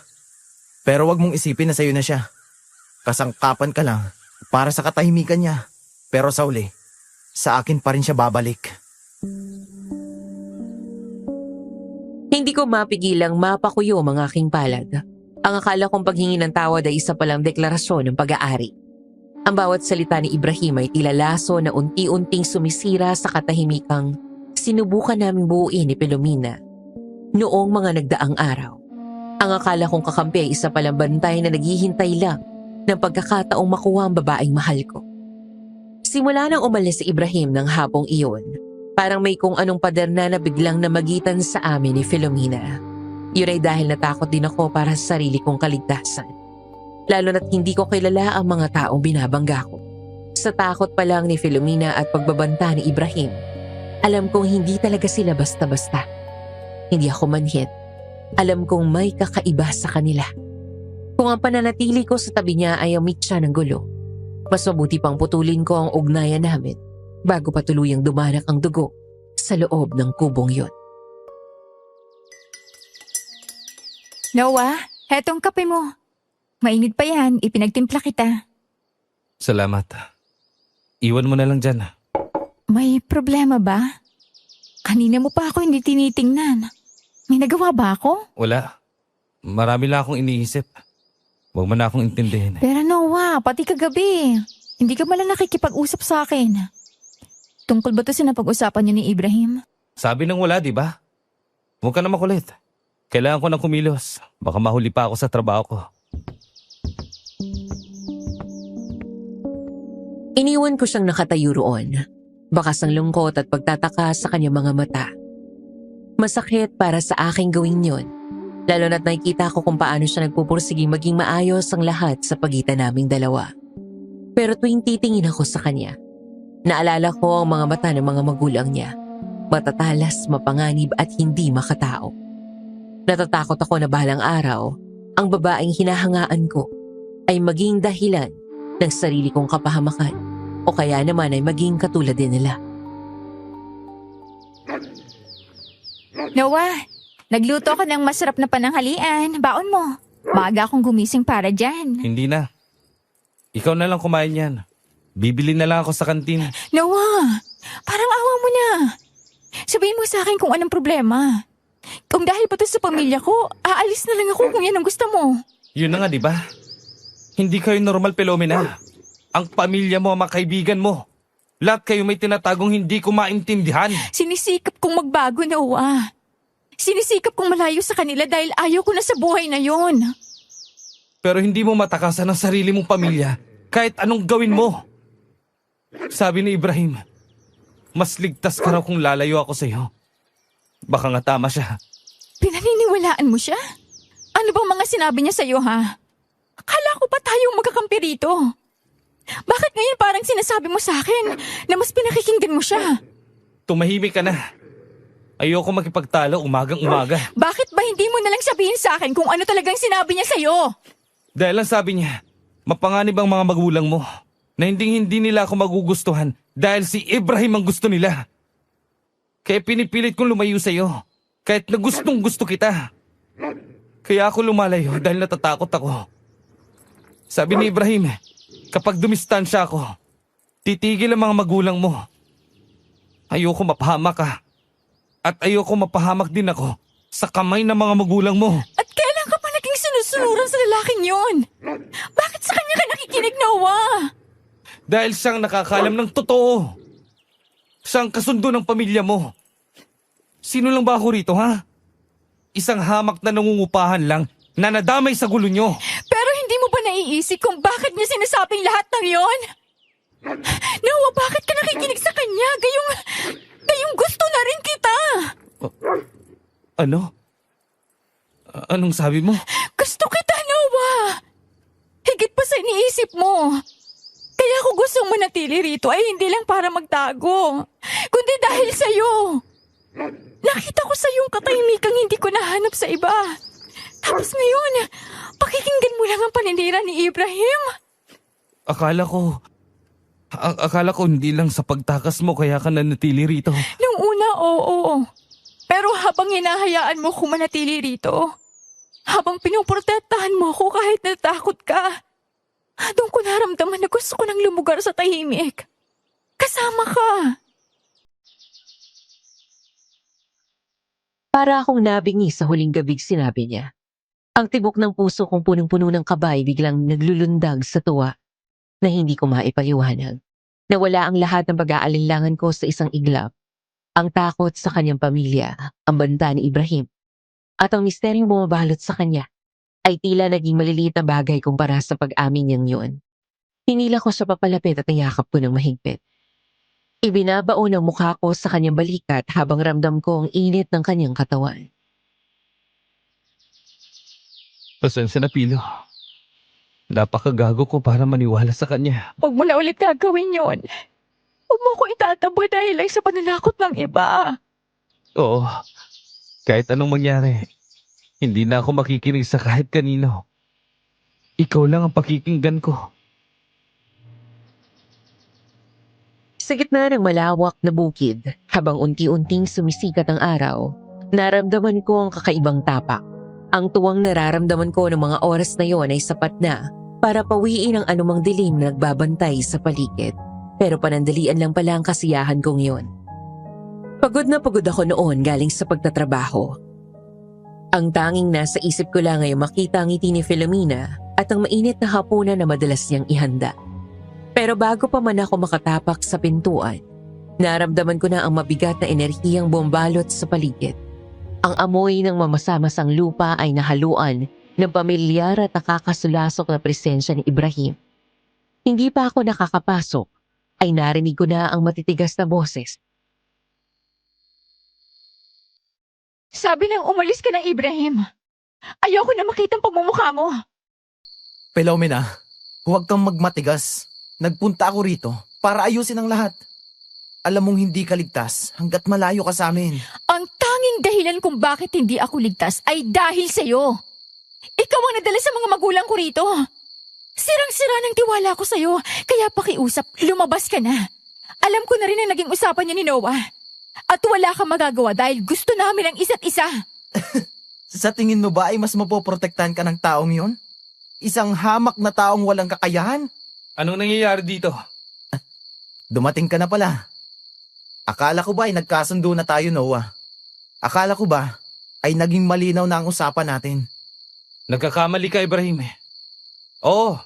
Pero wag mong isipin na sa'yo na siya. Kasangkapan ka lang para sa katahimikan niya. Pero sa uli, sa akin pa rin siya babalik. Hindi ko mapigilang mapakuyo ang aking palad. Ang akala kong paghingi ng tawad ay isa palang deklarasyon ng pag-aari. Ang bawat salita ni Ibrahim ay tila laso na unti-unting sumisira sa katahimikang sinubukan naming buuin ni Filomena noong mga nagdaang araw. Ang akala kong kakampi ay isa palang bantay na naghihintay lang ng pagkakataong makuha ang babaeng mahal ko. Simula nang umalis si Ibrahim ng hapong iyon, parang may kung anong pader na biglang namagitan sa amin ni Filomena. Yun ay dahil natakot din ako para sa sarili kong kaligtasan. Lalo na't hindi ko kilala ang mga taong binabangga ko. Sa takot pa lang ni Filomena at pagbabanta ni Ibrahim, alam kong hindi talaga sila basta-basta. Hindi ako manhid. Alam kong may kakaiba sa kanila. Kung ang pananatili ko sa tabi niya ay amit siya ng gulo, mas mabuti pang putulin ko ang ugnayan namin bago pa tuluyang dumanak ang dugo sa loob ng kubong yon. Noah, hetong kape mo. Mainit pa yan, ipinagtimpla kita. Salamat. Iwan mo na lang dyan. May problema ba? Kanina mo pa ako hindi tinitingnan. May nagawa ba ako? Wala. Marami lang akong iniisip. Huwag mo na akong intindihin. Pero Noah, pati kagabi. Hindi ka malang nakikipag-usap sa akin. Tungkol ba ito sa napag-usapan niyo ni Ibrahim? Sabi nang wala, di ba? Huwag ka na makulit. Kailangan ko ng kumilos. Baka mahuli pa ako sa trabaho ko. Iniwan ko siyang nakatayo roon. Bakas ang lungkot at pagtataka sa kanyang mga mata. Masakit para sa aking gawin yon. Lalo na't nakikita ko kung paano siya nagpupursiging maging maayos ang lahat sa pagitan naming dalawa. Pero tuwing titingin ako sa kanya, naalala ko ang mga mata ng mga magulang niya. Matatalas, mapanganib at hindi makatao. Natatakot ako na balang araw, ang babaeng hinahangaan ko ay maging dahilan ng sarili kong kapahamakan o kaya naman ay maging katulad din nila. Noah, nagluto ako ng masarap na pananghalian. Baon mo. Maaga akong gumising para dyan. Hindi na. Ikaw na lang kumain yan. Bibili na lang ako sa kantin. Noah, parang awa mo na. Sabihin mo sa akin kung anong problema. Kung dahil pa to sa pamilya ko, aalis na lang ako kung yan ang gusto mo. Yun na nga, di ba? Hindi kayo normal, Filomena. Ang pamilya mo, ang mga kaibigan mo. Lahat kayo may tinatagong hindi ko maintindihan. Sinisikap kong magbago, Noah. Sinisikap kong malayo sa kanila dahil ayaw ko na sa buhay na yon. Pero hindi mo matakasan ang sarili mong pamilya kahit anong gawin mo. Sabi ni Ibrahim, mas ligtas ka raw kung lalayo ako sa iyo. Baka nga tama siya. Pinaniniwalaan mo siya? Ano bang mga sinabi niya sa'yo, ha? Akala ko pa tayong magkakampi rito. Bakit ngayon parang sinasabi mo sa akin na mas pinakikinggan mo siya? Tumahimik ka na. Ayoko makipagtalo umagang-umaga. Bakit ba hindi mo nalang sabihin sa akin kung ano talagang sinabi niya sa'yo? Dahil ang sabi niya, mapanganib ang mga magulang mo na hindi nila ako magugustuhan dahil si Ibrahim ang gusto nila. Kaya pinipilit kong lumayo sa'yo kahit na gustong gusto kita. Kaya ako lumalayo dahil natatakot ako. Sabi ni Ibrahim, kapag dumistansya ako, titigil ang mga magulang mo. Ayoko mapahamak ka. At ayoko mapahamak din ako sa kamay ng mga magulang mo. At kailan ka pa naging sinusunuran sa lalaking yon? Bakit sa kanya ka nakikinig, Noah? Dahil siyang nakakalam ng totoo. Siyang kasundo ng pamilya mo. Sino lang ba ako rito, ha? Isang hamak na nangungupahan lang na nadamay sa gulo nyo. Pero hindi mo ba naiisip kung bakit niya sinasabing lahat ng yon? Noah, bakit ka nakikinig sa kanya? Gayong gusto na rin kita. Ano? Anong sabi mo? Gusto kita, Noah. Higit pa sa iniisip mo. Kaya ako gustong manatili rito ay hindi lang para magtago, kundi dahil sa'yo. Nakita ko sa iyong katahimikang hindi ko nahanap sa iba. Tapos ngayon, pakikinggan mo lang ang paninira ni Ibrahim. Akala ko, Akala ko hindi lang sa pagtakas mo kaya ka nanatili rito. Nung una, oo. Pero habang hinahayaan mo ko manatili rito, habang pinuprotektahan mo ako kahit natakot ka, doon ko naramdaman na gusto ko nang lumugar sa tahimik. Kasama ka. Para akong nabingi sa huling gabig sinabi niya. Ang tibok ng puso kong punong-puno ng kabay biglang naglulundag sa tuwa na hindi ko maipaliwanag. Nawala ang lahat ng pag-aalinlangan ko sa isang iglap. Ang takot sa kanyang pamilya, ang banta ni Ibrahim, at ang misteryong bumabalot sa kanya ay tila naging maliliit na bagay kumpara sa pag-amin niyang yun. Hinila ko siya papalapit at niyakap ko ng mahigpit. Ibinabaon ang mukha ko sa kanyang balikat habang ramdam ko ang init ng kanyang katawan. Pasensya na, Pilo. Napakagago ko para maniwala sa kanya. Huwag mo na ulit gagawin yon. Huwag mo ko itatabo dahil lang sa pananakot ng iba. Oo, kahit anong mangyari, hindi na ako makikinig sa kahit kanino. Ikaw lang ang pakikinggan ko. Sa gitna ng malawak na bukid, habang unti-unting sumisikat ang araw, naramdaman ko ang kakaibang tapak. Ang tuwang nararamdaman ko ng mga oras na yon ay sapat na para pawiin ang anumang dilim na nagbabantay sa paligid. Pero panandalian lang pala ang kasiyahan kong yon. Pagod na pagod ako noon galing sa pagtatrabaho. Ang tanging nasa isip ko lang ay makita ang ngiti ni Filomena at ang mainit na hapunan na madalas niyang ihanda. Pero bago pa man ako makatapak sa pintuan, naramdaman ko na ang mabigat na enerhiyang bombalot sa paligid. Ang amoy ng mamasamasang lupa ay nahaluan ng pamilyar at nakakasulasok na presensya ni Ibrahim. Hindi pa ako nakakapasok, ay narinig ko na ang matitigas na boses. Sabi nang umalis ka ng Ibrahim. Ayoko na makita ang pagmumukha mo. Filomena, huwag kang magmatigas. Nagpunta ako rito para ayusin ang lahat. Alam mong hindi ka ligtas hanggat malayo ka sa amin. Ang tanging dahilan kung bakit hindi ako ligtas ay dahil sa'yo. Ikaw ang nadala sa mga magulang ko rito. Sirang-sira ng tiwala ko sa'yo, kaya pakiusap, lumabas ka na. Alam ko na rin ang naging usapan niya ni Noah. At wala kang magagawa dahil gusto namin ang isa't isa. Sa tingin mo ba ay mas mapoprotektahan ka ng taong yon? Isang hamak na taong walang kakayahan? Anong nangyayari dito? Dumating ka na pala. Akala ko ba ay nagkasundo na tayo, Noah? Akala ko ba ay naging malinaw na ang usapan natin? Nagkakamali ka, Ibrahim. Oo,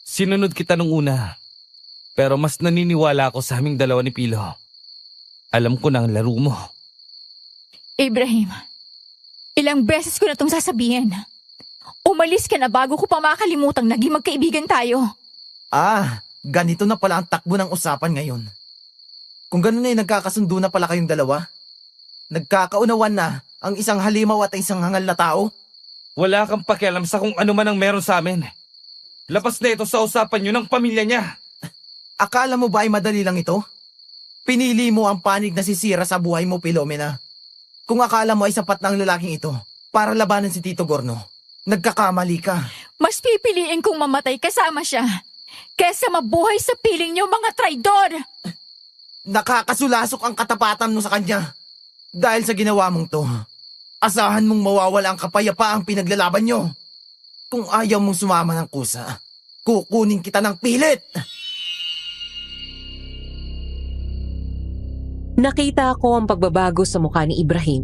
sinunod kita nung una. Pero mas naniniwala ako sa aming dalawa ni Pilo. Alam ko na ang laro mo. Ibrahim, ilang beses ko na itong sasabihin. Umalis ka na bago ko pa makalimutang naging magkaibigan tayo. Ganito na pala ang takbo ng usapan ngayon. Kung ganun ay nagkakasundo na pala kayong dalawa, nagkakaunawan na ang isang halimaw at isang hangal na tao. Wala kang pakialam sa kung ano man ang meron sa amin. Labas na ito sa usapan niyo ng pamilya niya. Akala mo ba ay madali lang ito? Pinili mo ang panig na sisira sa buhay mo, Filomena. Kung akala mo ay sapat na ang lalaking ito para labanan si Tito Gorno, nagkakamali ka. Mas pipiliin kong mamatay kasama siya kesa mabuhay sa piling niyo, mga traidor! Nakakasulasok ang katapatan mo sa kanya. Dahil sa ginawa mong to, asahan mong mawawala ang kapayapaang pinaglalaban nyo. Kung ayaw mong sumama ng kusa, kukunin kita ng pilit! Nakita ko ang pagbabago sa mukha ni Ibrahim.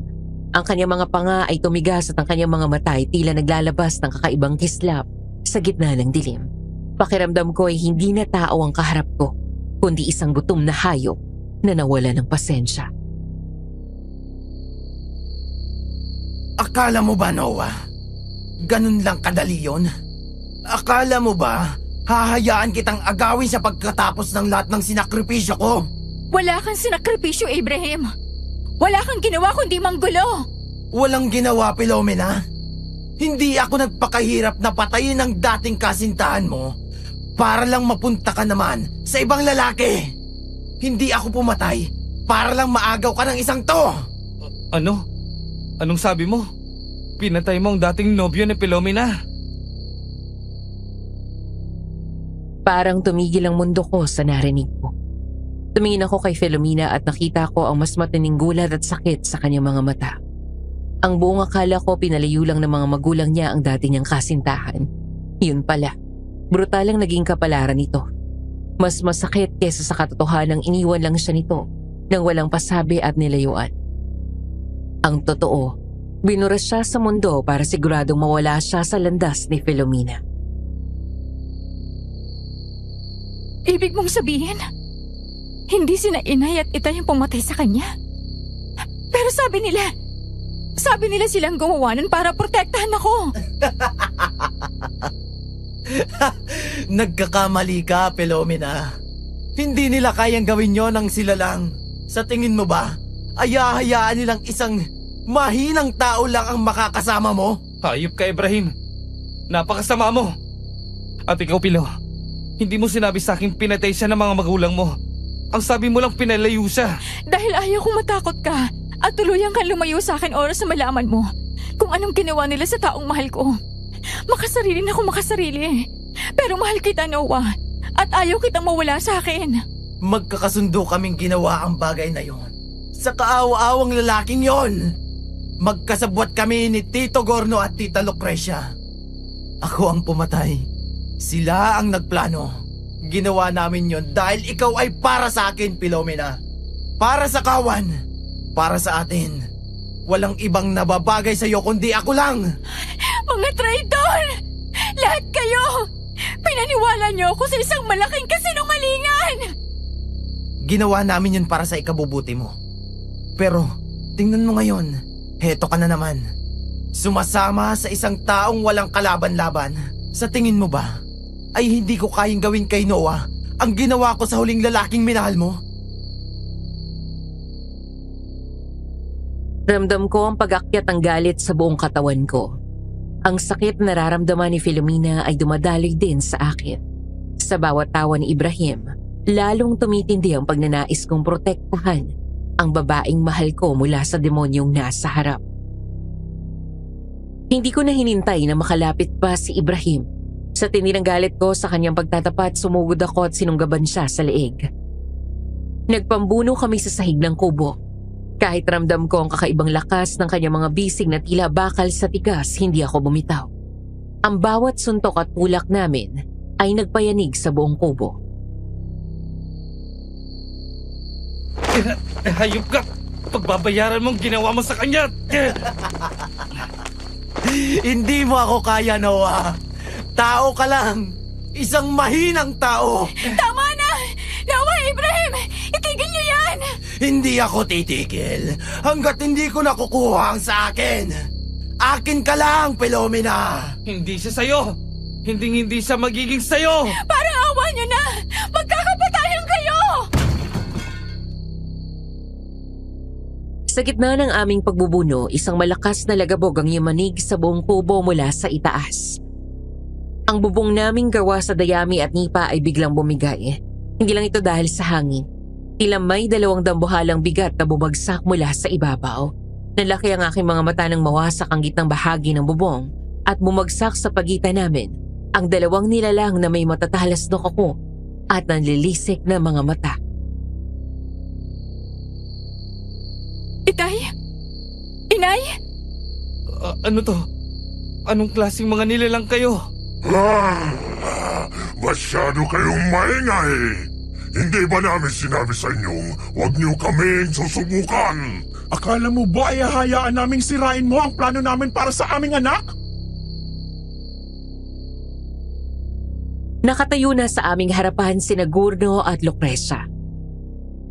Ang kanyang mga panga ay tumigas at ang kanyang mga mata ay tila naglalabas ng kakaibang kislap sa gitna ng dilim. Pakiramdam ko ay hindi na tao ang kaharap ko, kundi isang gutom na hayop na nawala ng pasensya. Akala mo ba, Noah? Ganun lang kadali yun? Akala mo ba hahayaan kitang agawin sa pagkatapos ng lahat ng sinakripisyo ko? Wala kang sinakripisyo, Ibrahim. Wala kang ginawa kundi manggulo. Walang ginawa, Filomena. Hindi ako nagpakahirap na patayin ang dating kasintahan mo para lang mapunta ka naman sa ibang lalaki. Hindi ako pumatay para lang maagaw ka ng isang to. Ano? Anong sabi mo? Pinatay mo ang dating nobyo ni Filomena. Parang tumigil ang mundo ko sa narinig ko. Tumingin ako kay Filomena at nakita ko ang mas matining gulat at sakit sa kanyang mga mata. Ang buong akala ko pinalayo lang ng mga magulang niya ang dati niyang kasintahan. Yun pala, brutal ang naging kapalaran nito. Mas masakit kesa sa katotohanang iniwan lang siya nito nang walang pasabi at nilayuan. Ang totoo, binuras siya sa mundo para siguradong mawala siya sa landas ni Filomena. Ibig mong sabihin, hindi sina inay at itay yung pumatay sa kanya? Pero sabi nila silang gumawa nun para protektahan ako. Nagkakamali ka, Filomena. Hindi nila kayang gawin yon ng sila lang. Sa tingin mo ba, hayaan nilang isang mahinang tao lang ang makakasama mo? Hayop ka, Ibrahim. Napakasama mo. At ikaw, Pilo, hindi mo sinabi sa akin pinatay siya ng mga magulang mo. Ang sabi mo lang pinalayo siya. Dahil ayaw kong matakot ka at tuluyang kang lumayo sa akin oras na malaman mo kung anong ginawa nila sa taong mahal ko. Makasarili na ako makasarili. Pero mahal kita, Noah, at ayaw kitang mawala sa akin. Magkakasundo kaming ginawa ang bagay na yon. Sa kaawa-awang lalaking yon. Magkasabwat kami ni Tito Gorno at Tita Lucrecia. Ako ang pumatay. Sila ang nagplano. Ginawa namin yon dahil ikaw ay para sa akin, Filomena. Para sa kawan. Para sa atin. Walang ibang nababagay sa iyo kundi ako lang. Mga traitor! Lahat kayo! Pinaniwala niyo ako sa isang malaking kasinungalingan! Ginawa namin yun para sa ikabubuti mo. Pero, tingnan mo ngayon. Heto ka na naman. Sumasama sa isang taong walang kalaban-laban. Sa tingin mo ba, ay hindi ko kayang gawin kay Noah ang ginawa ko sa huling lalaking minahal mo? Ramdam ko ang pag-akyat ng galit sa buong katawan ko. Ang sakit na nararamdaman ni Filomena ay dumadaloy din sa akin. Sa bawat tawa ni Ibrahim, lalong tumitindi ang pagnanais kong protektahan ang babaeng mahal ko mula sa demonyong nasa harap. Hindi ko na hinintay na makalapit pa si Ibrahim. Sa tinirang galit ko sa kanyang pagtatapat, sumugod ako at sinunggaban siya sa leeg. Nagpambuno kami sa sahig ng kubo. Kahit ramdam ko ang kakaibang lakas ng kanyang mga bisig na tila bakal sa tigas, hindi ako bumitaw. Ang bawat suntok at tulak namin ay nagpayanig sa buong kubo. Hayop ka! Pagbabayaran mong ginawa mo sa kanya! Hindi mo ako kaya, Noah. Tao ka lang. Isang mahinang tao. Tama na! Noah, Ibrahim! Itigil niyo yan! Hindi ako titigil hanggat hindi ko nakukuha ang sa akin. Akin ka lang, Filomena. Hindi siya sa'yo! Hindi siya magiging sa'yo! Parang awa niyo na! Magkakapatayan kayo! Sa gitna ng aming pagbubuno, isang malakas na lagabog ang yumanig sa buong kubo mula sa itaas. Ang bubong naming gawa sa dayami at nipa ay biglang bumigay. Hindi lang ito dahil sa hangin. Tila may 2 dambuhalang bigat na bumagsak mula sa ibabaw. Nalaki ang aking mga mata nang mawasak ang gitnang bahagi ng bubong at bumagsak sa pagitan namin ang 2 nilalang na may matatalas na kuko at nanlilisik na mga mata. Itay? Inay? Ano to? Anong klaseng mga nilalang kayo? Masyado kayong maingay. Hindi ba namin sinabi sa inyong huwag niyo kaming susubukan? Akala mo ba ay hahayaan naming sirain mo ang plano namin para sa aming anak? Nakatayo na sa aming harapan sina Gurno at Lucrecia.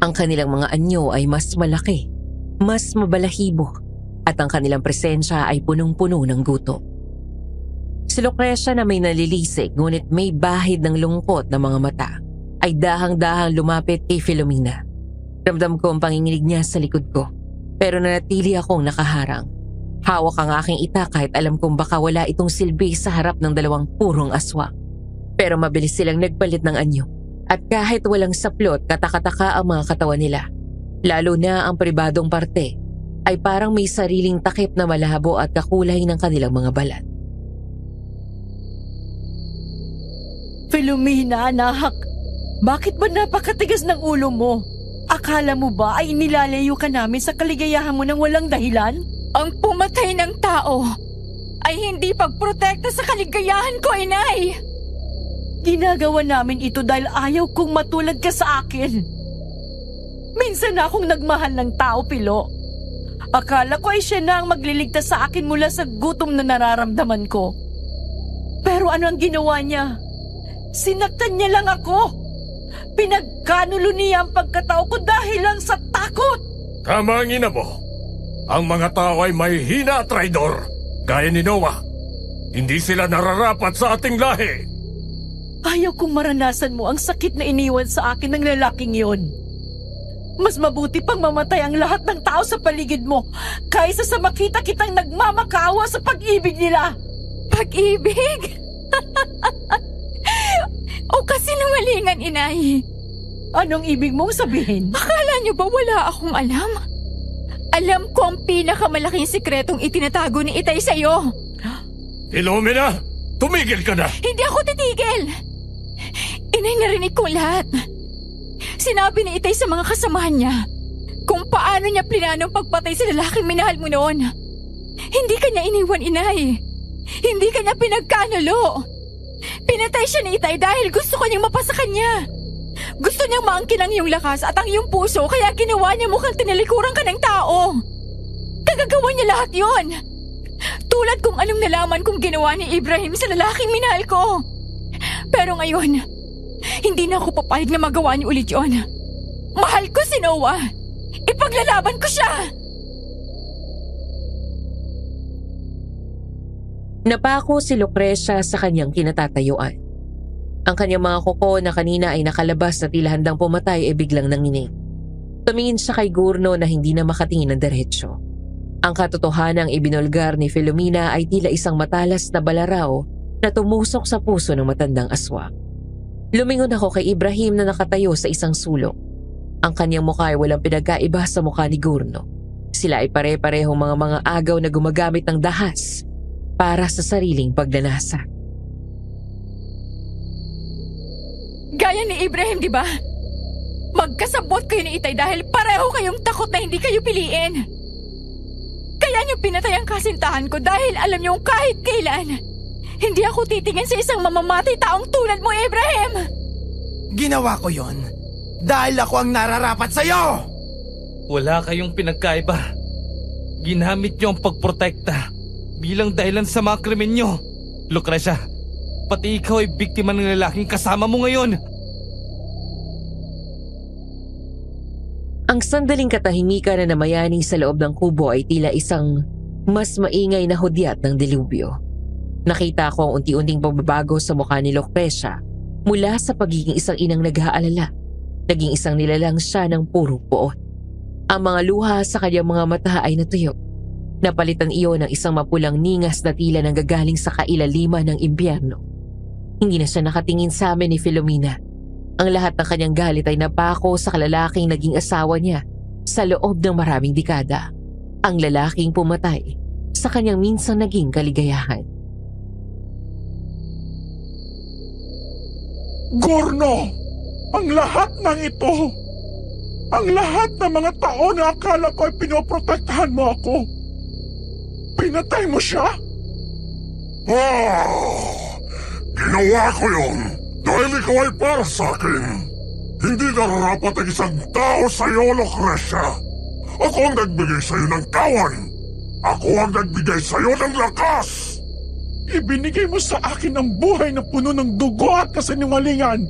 Ang kanilang mga anyo ay mas malaki, mas mabalahibo, at ang kanilang presensya ay punong-puno ng gutom. Si Lucrecia na may nalilisik ngunit may bahid ng lungkot na mga mata ay dahang-dahang lumapit kay Filomena. Ramdam ko ang panginginig niya sa likod ko, pero nanatili akong nakaharang. Hawak ang aking ita kahit alam kong baka wala itong silbi sa harap ng 2 purong aswang. Pero mabilis silang nagpalit ng anyo at kahit walang saplot katakataka ang mga katawan nila. Lalo na ang pribadong parte ay parang may sariling takip na malabo at kakulay ng kanilang mga balat. Filomena, anak. Bakit ba napakatigas ng ulo mo? Akala mo ba ay nilalayo ka namin sa kaligayahan mo ng walang dahilan? Ang pumatay ng tao ay hindi pagprotekta sa kaligayahan ko, inay! Ginagawa namin ito dahil ayaw kong matulad ka sa akin. Minsan na akong nagmahal ng tao, Pilo. Akala ko ay siya na ang magliligtas sa akin mula sa gutom na nararamdaman ko. Pero ano ang ginawa niya? Sinaktan niya lang ako. Pinagkanulo niya ang pagkatao ko dahil lang sa takot. Tama ang ina mo. Ang mga tao ay mahihina at traidor. Gaya ni Noah. Hindi sila nararapat sa ating lahi. Ayaw kong maranasan mo ang sakit na iniwan sa akin ng lalaking yon. Mas mabuti pang mamatay ang lahat ng tao sa paligid mo kaysa sa makita kitang nagmamakaawa sa pag-ibig nila. Pag-ibig? O kasinungalingan, inay? Anong ibig mong sabihin? Akala niyo ba wala akong alam? Alam ko ang pinakamalaking sikretong itinatago ni Itay sa'yo. Filomena, tumigil ka na! Hindi ako titigil! Inay, narinig ko lahat. Sinabi ni Itay sa mga kasamahan niya kung paano niya plinanong pagpatay sa lalaking minahal mo noon. Hindi ka niya iniwan, inay. Hindi ka niya pinagkanulo. Pinatay siya ni Itay dahil gusto ko niyang mapasa kanya. Gusto niyang maangkin ang iyong lakas at ang iyong puso kaya ginawa niya mukhang tinalikuran ka ng tao. Kagagawa niya lahat yon. Tulad kung anong nalaman kong ginawa ni Ibrahim sa lalaking minahal ko. Pero ngayon, hindi na ako papayag na magawa niyo ulit yon. Mahal ko si Noah. Ipaglalaban ko siya. Napako si Lucrecia sa kanyang kinatatayuan. Ang kanyang mga kuko na kanina ay nakalabas na tila handang pumatay ay biglang nanginig. Tumingin siya kay Gurno na hindi na makatingin ng diretsyo. Ang katotohanang ibinulgar ni Filomena ay tila isang matalas na balaraw na tumusok sa puso ng matandang aswang. Lumingon ako kay Ibrahim na nakatayo sa isang sulok. Ang kanyang mukha ay walang pinagkaiba sa mukha ni Gurno. Sila ay pare-parehong mga agaw na gumagamit ng dahas para sa sariling pagnanasa. Gaya ni Ibrahim, di ba? Magkasabot kayo ni Itay dahil pareho kayong takot na hindi kayo piliin. Kaya niyo pinatay ang kasintahan ko dahil alam niyo kahit kailan, hindi ako titingin sa isang mamamatay taong tulad mo, Ibrahim! Ginawa ko yon dahil ako ang nararapat sa'yo! Wala kayong pinagkaiba. Ginamit niyo ang pagprotekta bilang dahilan sa mga krimen niyo. Lucrecia, pati ikaw ay biktima ng lalaking kasama mo ngayon. Ang sandaling katahimikan na namayani sa loob ng kubo ay tila isang mas maingay na hudyat ng dilubyo. Nakita ko ang unti-unting pagbabago sa mukha ni Lucrecia mula sa pagiging isang inang nag-aalala. Naging isang nilalang siya ng puro puot. Ang mga luha sa kanyang mga mata ay natuyo. Napalitan iyon ng isang mapulang ningas na tila nang gagaling sa kailaliman ng impyerno. Hindi na siya nakatingin sa amin ni Filomena. Ang lahat ng kanyang galit ay napako sa kalalaking naging asawa niya sa loob ng maraming dekada. Ang lalaking pumatay sa kanyang minsang naging kaligayahan. Gurno! Ang lahat ng ito! Ang lahat ng mga tao na akala ko ay pinoprotektahan mo ako! Pinatay mo siya? Ginawa ko yun dahil ikaw ay para sa akin. Hindi nararapat ang isang tao sa iyo, Lucrecia. Ako ang nagbigay sa iyo ng kawan. Ako ang nagbigay sa iyo ng lakas. Ibinigay mo sa akin ang buhay na puno ng dugo at kasinungalingan.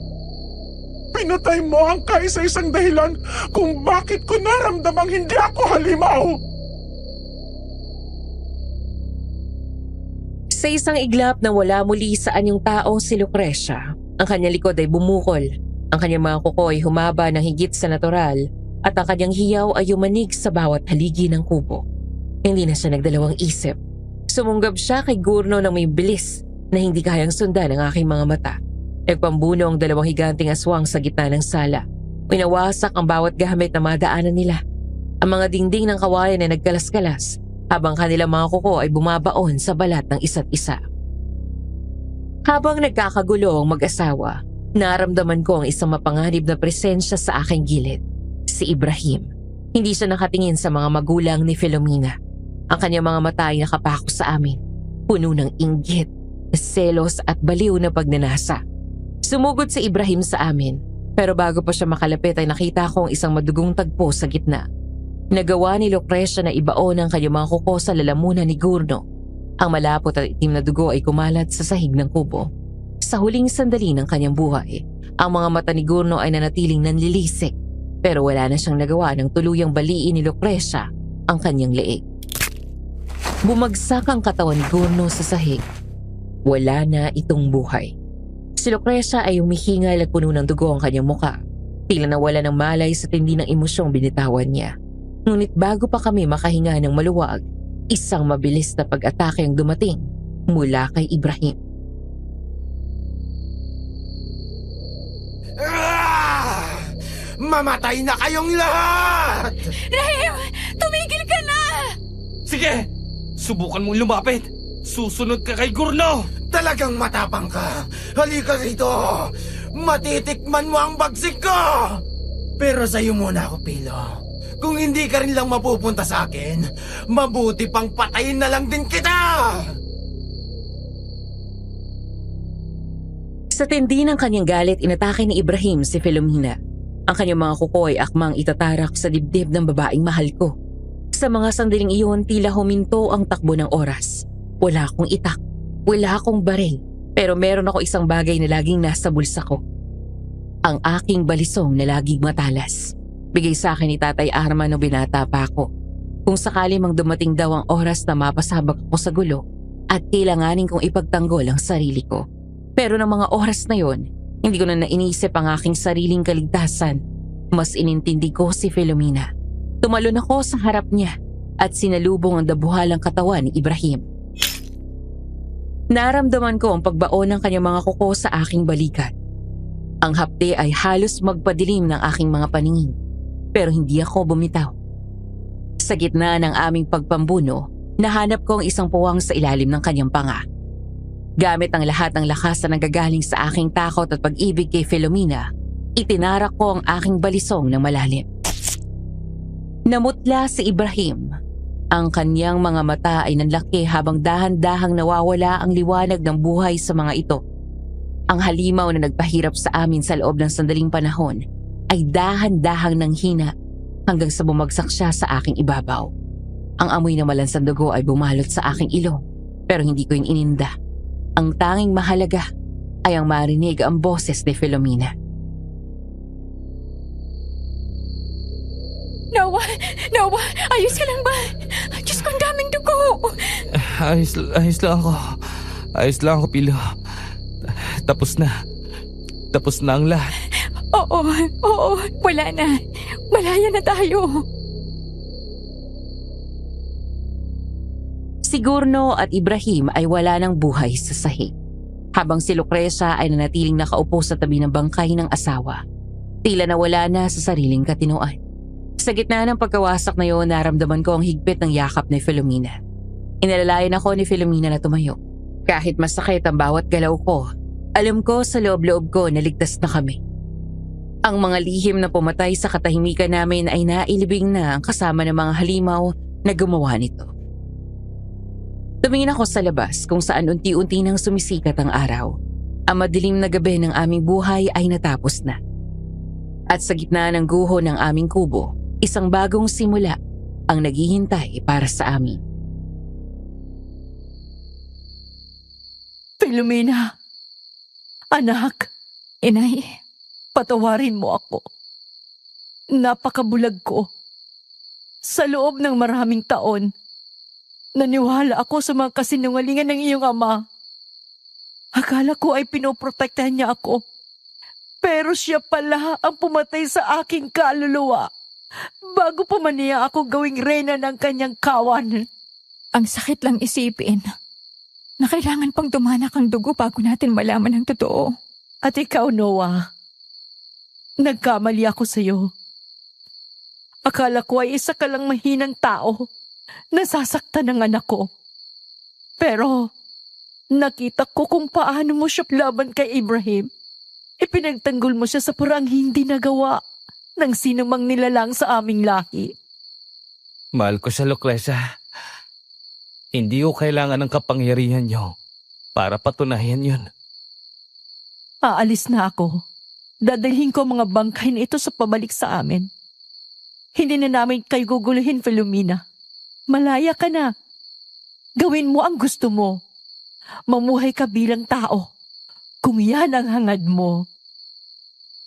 Pinatay mo ang kaisa-isang dahilan kung bakit ko naramdamang hindi ako halimaw. Sa isang iglap na wala muli sa anyong tao si Lucrecia, ang kanyang likod ay bumukol, ang kanyang mga kuko ay humaba ng higit sa natural at ang kanyang hiyaw ay yumanig sa bawat haligi ng kubo. Hindi na siya nagdalawang isip. Sumunggab siya kay Gurno ng may bilis na hindi kayang sundan ng aking mga mata. Nagpambuno ang dalawang higanting aswang sa gitna ng sala. Winawasak ang bawat gamit na madaanan nila. Ang mga dingding ng kawayan ay nagkalas-kalas habang kanilang mga kuko ay bumabaon sa balat ng isa't isa. Habang nagkakagulo ang mag-asawa, naramdaman ko ang isang mapanganib na presensya sa aking gilid. Si Ibrahim. Hindi siya nakatingin sa mga magulang ni Filomena. Ang kanyang mga mata ay nakapako sa amin. Puno ng inggit, selos at baliw na pagnanasa. Sumugod si Ibrahim sa amin, pero bago pa siya makalapit ay nakita ko ang isang madugong tagpo sa gitna. Nagawa ni Lucrecia na ibaon ang kanyang mga kuko sa lalamunan ni Gurno. Ang malapot at itim na dugo ay kumalat sa sahig ng kubo. Sa huling sandali ng kanyang buhay, ang mga mata ni Gurno ay nanatiling nanlilisik, pero wala na siyang nagawa ng tuluyang baliin ni Lucrecia ang kanyang leeg. Bumagsak ang katawan ni Gurno sa sahig. Wala na itong buhay. Si Lucrecia ay humihingal at puno ng dugo ang kanyang muka. Tila nawala ng malay sa tindi ng emosyong binitawan niya. Ngunit bago pa kami makahinga ng maluwag, isang mabilis na pag-atake ang dumating mula kay Ibrahim. Mamatay na kayong lahat! Rahim! Tumigil ka na! Sige! Subukan mong lumapit! Susunod ka kay Gurno! Talagang matapang ka! Halika rito! Matitikman mo ang bagsik ko! Pero sa'yo muna ako, Pilo. Kung hindi ka rin lang mapupunta sa akin, mabuti pang patayin na lang din kita! Sa tindi ng kanyang galit, inatake ni Ibrahim si Filomena. Ang kanyang mga kuko ay akmang itatarak sa dibdib ng babaeng mahal ko. Sa mga sandaling iyon, tila huminto ang takbo ng oras. Wala akong itak, wala akong baril, pero meron ako isang bagay na laging nasa bulsa ko. Ang aking balisong na laging matalas. Bigay sa akin ni Tatay Arman nung binata pa ako. Kung sakali mang dumating daw ang oras na mapasabak ako sa gulo at kailanganin kong ipagtanggol ang sarili ko. Pero ng mga oras na yon, hindi ko na nainisip ang aking sariling kaligtasan. Mas inintindi ko si Filomena. Tumalon ako sa harap niya at sinalubong ang dabuhalang katawan ni Ibrahim. Naramdaman ko ang pagbaon ng kanyang mga kuko sa aking balikat. Ang hapde ay halos magpadilim ng aking mga paningin, pero hindi ako bumitaw. Sa gitna ng aming pagpambuno, nahanap ko ang isang puwang sa ilalim ng kanyang panga. Gamit ang lahat ng lakas na nagagaling sa aking takot at pag-ibig kay Filomena, itinarak ko ang aking balisong ng malalim. Namutla si Ibrahim. Ang kanyang mga mata ay nanlaki habang dahan-dahang nawawala ang liwanag ng buhay sa mga ito. Ang halimaw na nagpahirap sa amin sa loob ng sandaling panahon ay dahan-dahang nanghina hanggang sa bumagsak siya sa aking ibabaw. Ang amoy na malansang dugo ay bumalot sa aking ilong, pero hindi ko yung ininda. Ang tanging mahalaga ay ang marinig ang boses ni Filomena. Noah, ayos ka lang ba? Diyos ko, ang daming dugo. Ayos lang ako. Ayos lang ako, Pilo. Tapos na. Tapos na ang lahat. Oo, wala na. Malaya na tayo. Si Gurno at Ibrahim ay wala ng buhay sa sahig, habang si Lucrecia ay nanatiling nakaupo sa tabi ng bangkay ng asawa. Tila nawala na sa sariling katinoan. Sa gitna ng pagkawasak na yun, naramdaman ko ang higpit ng yakap ni Filomena. Inalalayan ako ni Filomena na tumayo. Kahit masakit ang bawat galaw ko, alam ko sa loob-loob ko na ligtas na kami. Ang mga lihim na pumatay sa katahimikan namin ay nailibing na kasama ng mga halimaw na gumawa nito. Tumingin ako sa labas kung saan unti-unti nang sumisikat ang araw. Ang madilim na gabi ng aming buhay ay natapos na. At sa gitna ng guho ng aming kubo, isang bagong simula ang naghihintay para sa amin. Filomena, anak, Inay, patawarin mo ako. Napakabulag ko. Sa loob ng maraming taon, naniwala ako sa mga kasinungalingan ng iyong ama. Akala ko ay pinoprotektahan niya ako. Pero siya pala ang pumatay sa aking kaluluwa bago pa man niya ako gawing reyna ng kanyang kawan. ang sakit lang isipin na kailangan pang dumanak ang dugo bago natin malaman ang totoo. At ikaw, Noah, nagkamali ako sa iyo. Akala ko ay isa ka lang mahinang tao. Nasasaktan ng anak ko. Pero Nakita ko kung paano mo siya laban kay Ibrahim. Ipinagtanggol mo siya sa paraang hindi nagawa ng sinumang nilalang sa aming lahi. Mahal ko siya, Lucrecia. Hindi ko kailangan ng kapangyarihan niyo para patunayan yun. Aalis na ako. Dadalhin ko ang mga bangkay na ito sa pabalik sa amin. Hindi na namin kayo guguluhin, Filomena. Malaya ka na. Gawin mo ang gusto mo. Mamuhay ka bilang tao. Kung yan ang hangad mo.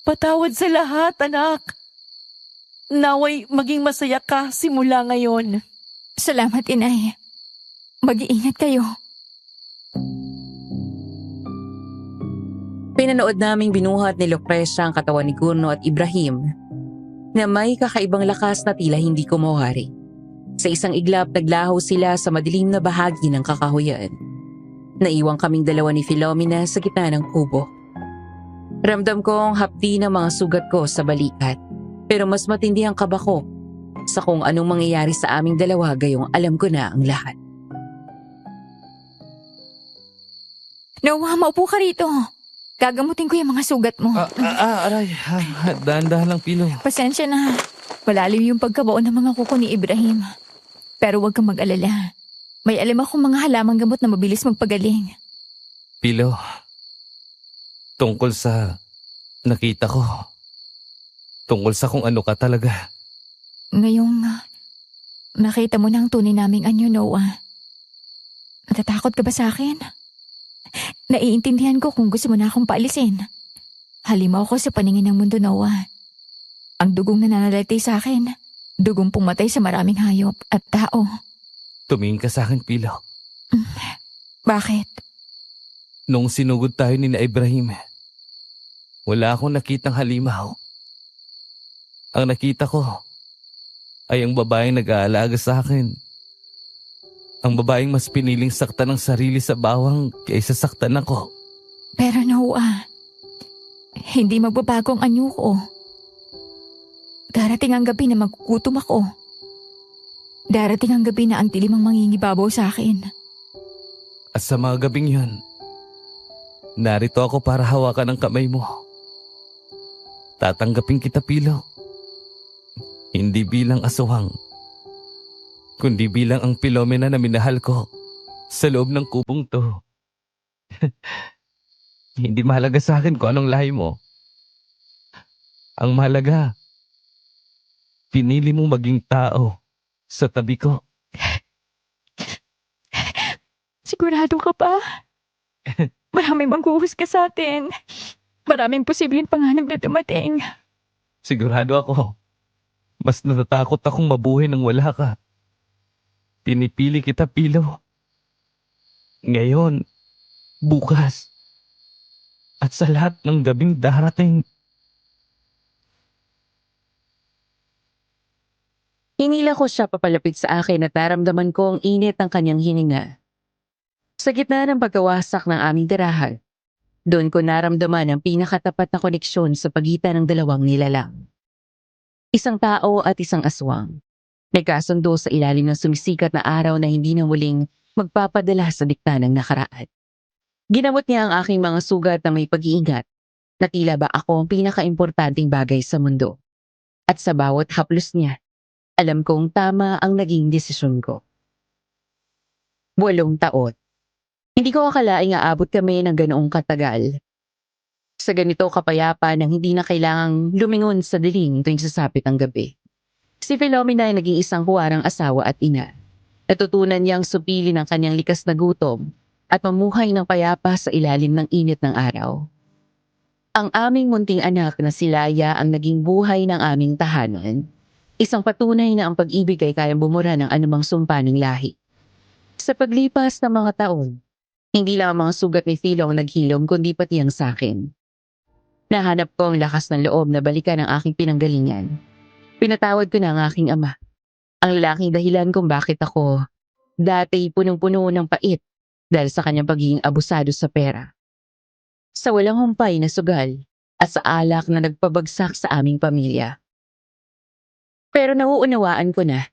Patawad sa lahat, anak. Naway maging masaya ka simula ngayon. Salamat, inay. Mag-iingat kayo. Pinanood naming binuhat ni Lucrecia ang katawan ni Gurno at Ibrahim na may kakaibang lakas na tila hindi kumawari. Sa isang iglap, naglaho sila sa madilim na bahagi ng kakahuyan. Naiwang kaming dalawa ni Filomena sa gitna ng kubo. Ramdam kong hapdi ng mga sugat ko sa balikat, pero mas matindi ang kaba ko sa kung anong mangyayari sa aming dalawa gayong alam ko na ang lahat. Noah, maupo ka rito. Gagamutin ko yung mga sugat mo. Aray. Dahan-dahan lang, Pilo. Pasensya na. Malalim yung pagkabaon ng mga kuko ni Ibrahim. Pero huwag kang mag-alala. May alam akong mga halamang gamot na mabilis magpagaling. Pilo, tungkol sa nakita ko. Tungkol sa kung ano ka talaga. Ngayong nakita mo na ang tunay naming anyo, Noah. Natatakot ka ba sa akin? Naiintindihan ko kung gusto mo na akong paalisin. Halimaw ko sa paningin ng mundo, Noah. Ang dugong nananalatay sa akin, dugong pumatay sa maraming hayop at tao. Tumingin ka sa akin, Pilo. Bakit? Nung sinugod tayo ni na Ibrahim, wala akong nakitang halimaw. Ang nakita ko ay ang babaeng nag-aalaga sa akin. Ang babaeng mas piniling saktan ng sarili sa bawang kaysa saktan ako. Pero Noah, hindi magbabago ang anyo ko. Darating ang gabi na magugutom ako. Darating ang gabi na ang dilim ang mangingibabaw sa akin. At sa mga gabing yun, narito ako para hawakan ang kamay mo. Tatanggapin kita, Pilo. Hindi bilang aswang, kundi bilang ang Filomena na minahal ko sa loob ng kubong to. Hindi mahalaga sa akin kung anong lahi mo. Ang mahalaga, pinili mo maging tao sa tabi ko. Sigurado ka pa? Maraming maghuhusga sa atin. Maraming posibleng panganib na dumating. Sigurado ako. Mas natatakot akong mabuhay nang wala ka. Pinipili kita, Pilo. Ngayon, bukas, at sa lahat ng gabing darating. Hinila ko siya papalapit sa akin at naramdaman ko ang init ng kanyang hininga. Sa gitna ng pagkawasak ng aming tirahan, doon ko naramdaman ang pinakatapat na koneksyon sa pagitan ng dalawang nilalang. Isang tao at isang aswang. Nagkasundo sa ilalim ng sumisikat na araw na hindi na muling magpapadala sa dikta ng nakaraan. Ginamot niya ang aking mga sugat na may pag-iingat na tila ba ako ang pinakaimportanteng bagay sa mundo. At sa bawat haplos niya, alam kong tama ang naging desisyon ko. 8 taon. Hindi ko akalaing aabot kami ng ganoong katagal. Sa ganito kapayapa nang hindi na kailangang lumingon sa dilim tuwing sasapit ang gabi. Si Filomena ay naging isang huwarang asawa at ina. Natutunan niyang supili ng kanyang likas na gutom at mamuhay ng payapa sa ilalim ng init ng araw. Ang aming munting anak na si Laya ang naging buhay ng aming tahanan. Isang patunay na ang pag-ibig ay kayang bumura ng anumang sumpa ng lahi. Sa paglipas ng mga taon, hindi lang ang mga sugat ni Philo ang naghilom kundi pati ang sakin. Nahanap ko ang lakas ng loob na balikan ang aking pinanggalingan. Pinatawad ko na ang aking ama. Ang lalaking dahilan kung bakit ako dati punong-puno ng pait dahil sa kanyang pagiging abusado sa pera. Sa walang humpay na sugal at sa alak na nagpabagsak sa aming pamilya. Pero nauunawaan ko na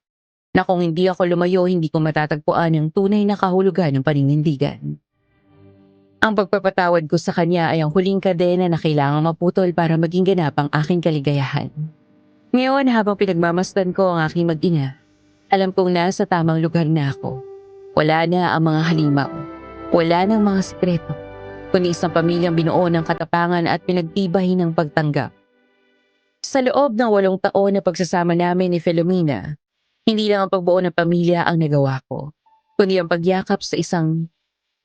kung hindi ako lumayo, hindi ko matatagpuan ang tunay na kahulugan ng paninindigan. Ang pagpapatawad ko sa kanya ay ang huling kadena na kailangang maputol para maging ganap ang aking kaligayahan. Ngayon habang pinagmamasdan ko ang aking mag-ina, alam kong nasa tamang lugar na ako. Wala na ang mga halimaw. Wala nang mga sikreto. Kundi isang pamilyang binuo ng katapangan at pinagtibay ng pagtanggap. Sa loob ng 8 taon na pagsasama namin ni Filomena, hindi lang ang pagbuo ng pamilya ang nagawa ko, kundi ang pagyakap sa isang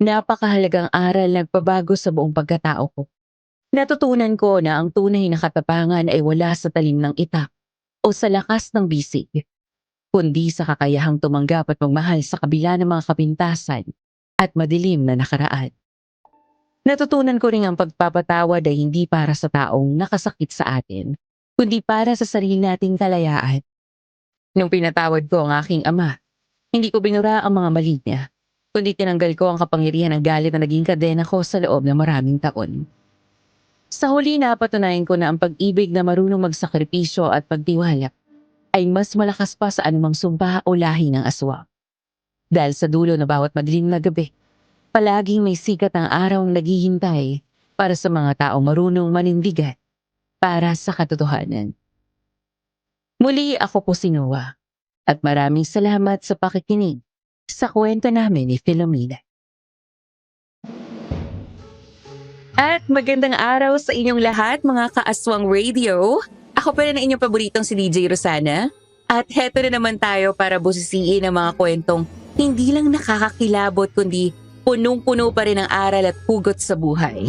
napakahalagang aral na nagpabago sa buong pagkatao ko. Natutunan ko na ang tunay na katapangan ay wala sa talim ng itak o sa lakas ng bisig, kundi sa kakayahang tumanggap at magmahal sa kabila ng mga kapintasan at madilim na nakaraan. Natutunan ko rin ang pagpapatawad ay hindi para sa taong nakasakit sa atin, kundi para sa sarili nating kalayaan. Nung pinatawad ko ang aking ama, hindi ko binura ang mga mali niya, kundi tinanggal ko ang kapangyarihan ng galit na naging kadena ko sa loob ng maraming taon. Sa huli napatunayan ko na ang pag-ibig na marunong magsakripisyo at pagtiwala ay mas malakas pa sa anumang sumpa o lahi ng aswang. Dahil sa dulo na bawat madilim na gabi, palaging may sikat ang araw ang naghihintay para sa mga taong marunong manindigan para sa katotohanan. Muli ako po si Noah at maraming salamat sa pakikinig sa kwento namin ni Filomena. At magandang araw sa inyong lahat mga kaaswang radio. Ako pa rin ang inyong paboritong si DJ Rosana. At heto na naman tayo para busisiin ang mga kwentong hindi lang nakakakilabot kundi punong-puno pa rin ang aral at hugot sa buhay.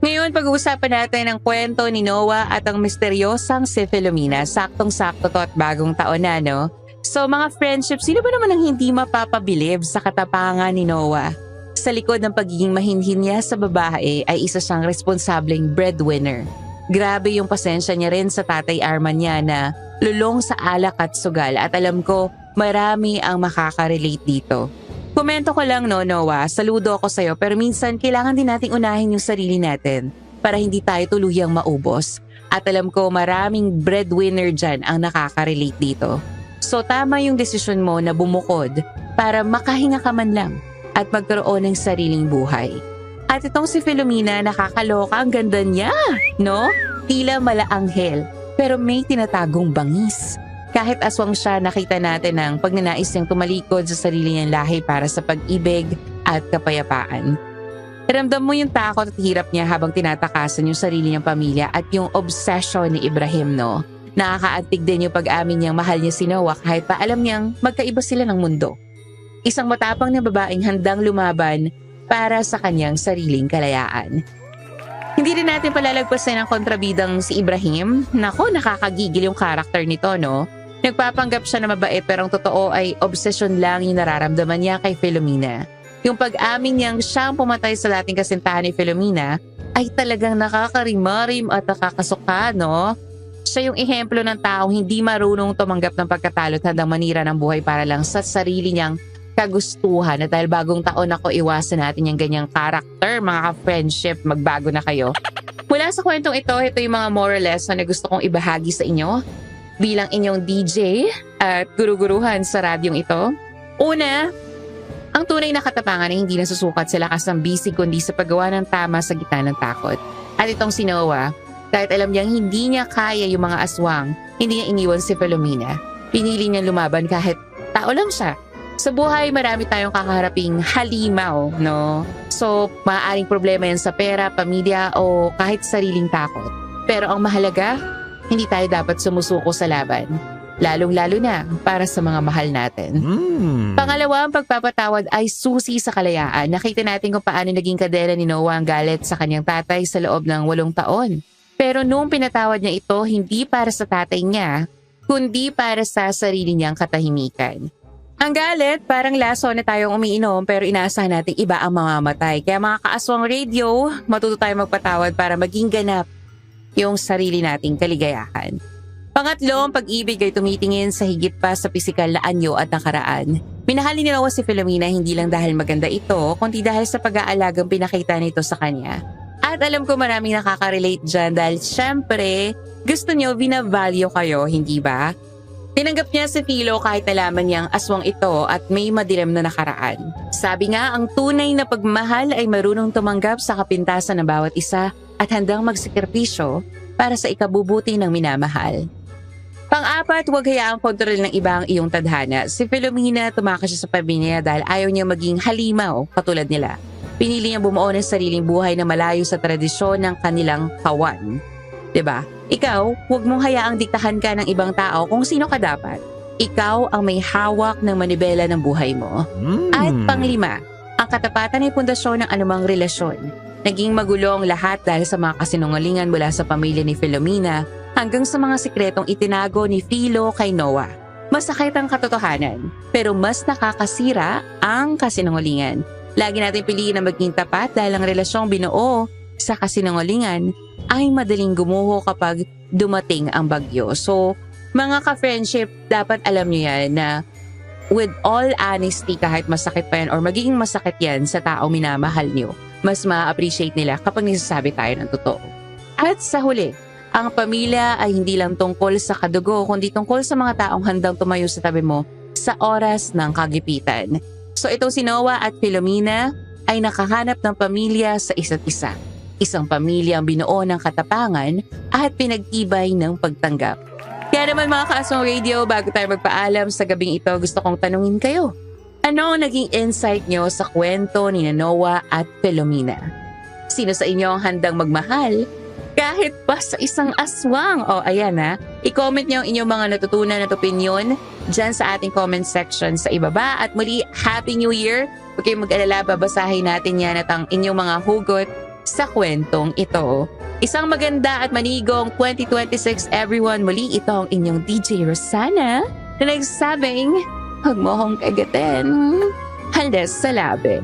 Ngayon pag-uusapan natin ang kwento ni Noah at ang misteryosang si Filomena. Saktong-sakto to at bagong taon na, no? So mga friendship, sino ba naman ang hindi mapapabilib sa katapangan ni Noah? Sa likod ng pagiging mahinhin niya sa babae ay isa siyang responsableng breadwinner. Grabe yung pasensya niya rin sa tatay Arman niya na lulong sa alak at sugal at alam ko marami ang makaka-relate dito. Komento ko lang no Noah, saludo ako sa'yo pero minsan kailangan din nating unahin yung sarili natin para hindi tayo tuluyang maubos. At alam ko maraming breadwinner dyan ang nakaka-relate dito. So tama yung desisyon mo na bumukod para makahinga ka man lang at magkaroon ng sariling buhay. At itong si Filomena nakakaloka, ang ganda niya, no? Tila malaanghel, pero may tinatagong bangis. Kahit aswang siya, nakita natin ang pagnanais niyang tumalikod sa sarili niyang lahi para sa pag-ibig at kapayapaan. Ramdam mo yung takot at hirap niya habang tinatakasan yung sarili niyang pamilya at yung obsession ni Ibrahim, no? Nakakaantig din yung pag-amin niyang mahal niya si Noah kahit pa alam niyang magkaiba sila ng mundo. Isang matapang na babaeng handang lumaban para sa kanyang sariling kalayaan. Hindi rin natin palalagpasan ang kontrabidang si Ibrahim. Nako, nakakagigil yung karakter nito, no? Nagpapanggap siya na mabait pero ang totoo ay obsesyon lang yung nararamdaman niya kay Filomena. Yung pag-amin niyang siyang pumatay sa dating kasintahan ni Filomena ay talagang nakakarimarim at nakakasuka, no? Siya yung ehemplo ng taong hindi marunong tumanggap ng pagkatalo at handang manira ng buhay para lang sa sarili niyang kagustuhan. At dahil bagong taon ako, iwasan natin yung ganyang karakter, mga ka-friendship, magbago na kayo. Mula sa kwentong ito yung mga moral lesson na gusto kong ibahagi sa inyo bilang inyong DJ at guru-guruhan sa radyong ito. Una, ang tunay na katapangan ay hindi nasusukat sa lakas ng bisig kundi sa paggawa ng tama sa gitna ng takot. At itong si Noah, kahit alam niyang hindi niya kaya yung mga aswang, hindi niya iniwan si Filomena. Pinili niya lumaban kahit tao lang siya. Sa buhay, marami tayong kakaharaping halimaw, no? So, maaaring problema yan sa pera, pamilya, o kahit sariling takot. Pero ang mahalaga, hindi tayo dapat sumusuko sa laban. Lalong-lalo na para sa mga mahal natin. Pangalawa, ang pagpapatawad ay susi sa kalayaan. Nakita natin kung paano naging kadena ni Noah ang galit sa kanyang tatay sa loob ng 8 taon. Pero noong pinatawad niya ito, hindi para sa tatay niya, kundi para sa sarili niyang katahimikan. Ang galit, parang laso na tayong umiinom pero inaasahan natin iba ang mamamatay. Kaya mga kaaswang radio, matuto tayo magpatawad para maging ganap yung sarili nating kaligayahan. Pangatlo, ang pag-ibig ay tumitingin sa higit pa sa pisikal na anyo at nakaraan. Minahal ni Noah si Filomena hindi lang dahil maganda ito, kundi dahil sa pag-aalagang pinakita nito sa kanya. At alam ko maraming nakaka-relate dyan dahil syempre, gusto niyo binavalue kayo, hindi ba? Tinanggap niya si Philo kahit nalaman niyang aswang ito at may madilim na nakaraan. Sabi nga, ang tunay na pagmamahal ay marunong tumanggap sa kapintasan ng bawat isa at handang magsakripisyo para sa ikabubuti ng minamahal. Pang-apat, huwag hayaang kontrol ng iba ang iyong tadhana. Si Filomena tumakas siya sa pamilya dahil ayaw niya maging halimaw katulad nila. Pinili niya bumuo ng sariling buhay na malayo sa tradisyon ng kanilang kawan. 'Di ba? Ikaw, huwag mong hayaang diktahan ka ng ibang tao kung sino ka dapat. Ikaw ang may hawak ng manibela ng buhay mo. At panglima, ang katapatan ay pundasyon ng anumang relasyon. Naging magulo ang lahat dahil sa mga kasinungalingan mula sa pamilya ni Filomena hanggang sa mga sikretong itinago ni Philo kay Noah. Masakit ang katotohanan, pero mas nakakasira ang kasinungalingan. Lagi natin piliin na maging tapat dahil ang relasyong binuo sa kasinungalingan ay madaling gumuho kapag dumating ang bagyo. So, mga ka-friendship, dapat alam nyo yan na with all honesty, kahit masakit pa yan or magiging masakit yan sa tao minamahal nyo, mas ma-appreciate nila kapag nisasabi tayo ng totoo. At sa huli, ang pamilya ay hindi lang tungkol sa kadugo, kundi tungkol sa mga taong handang tumayo sa tabi mo sa oras ng kagipitan. So itong si Noah at Filomena ay nakahanap ng pamilya sa isa't isa. Isang pamilya ang binuo ng katapangan at pinagtibay ng pagtanggap. Kaya naman mga Kaaswang Radio, bago tayo magpaalam sa gabing ito, gusto kong tanungin kayo. Ano ang naging insight nyo sa kwento ni Noah at Filomena? Sino sa inyo ang handang magmahal kahit pa sa isang aswang? O ayan ha, i-comment nyo ang inyong mga natutunan at opinion dyan sa ating comment section sa ibaba. At muli, Happy New Year! Huwag kayong mag-alala, babasahin natin yan at ang inyong mga hugot sa kwentong ito. Isang maganda at manigong 2026 everyone. Muli ito ang inyong DJ Rosana na nagsasabing, huwag mo akong kagatin. Halas sa labi.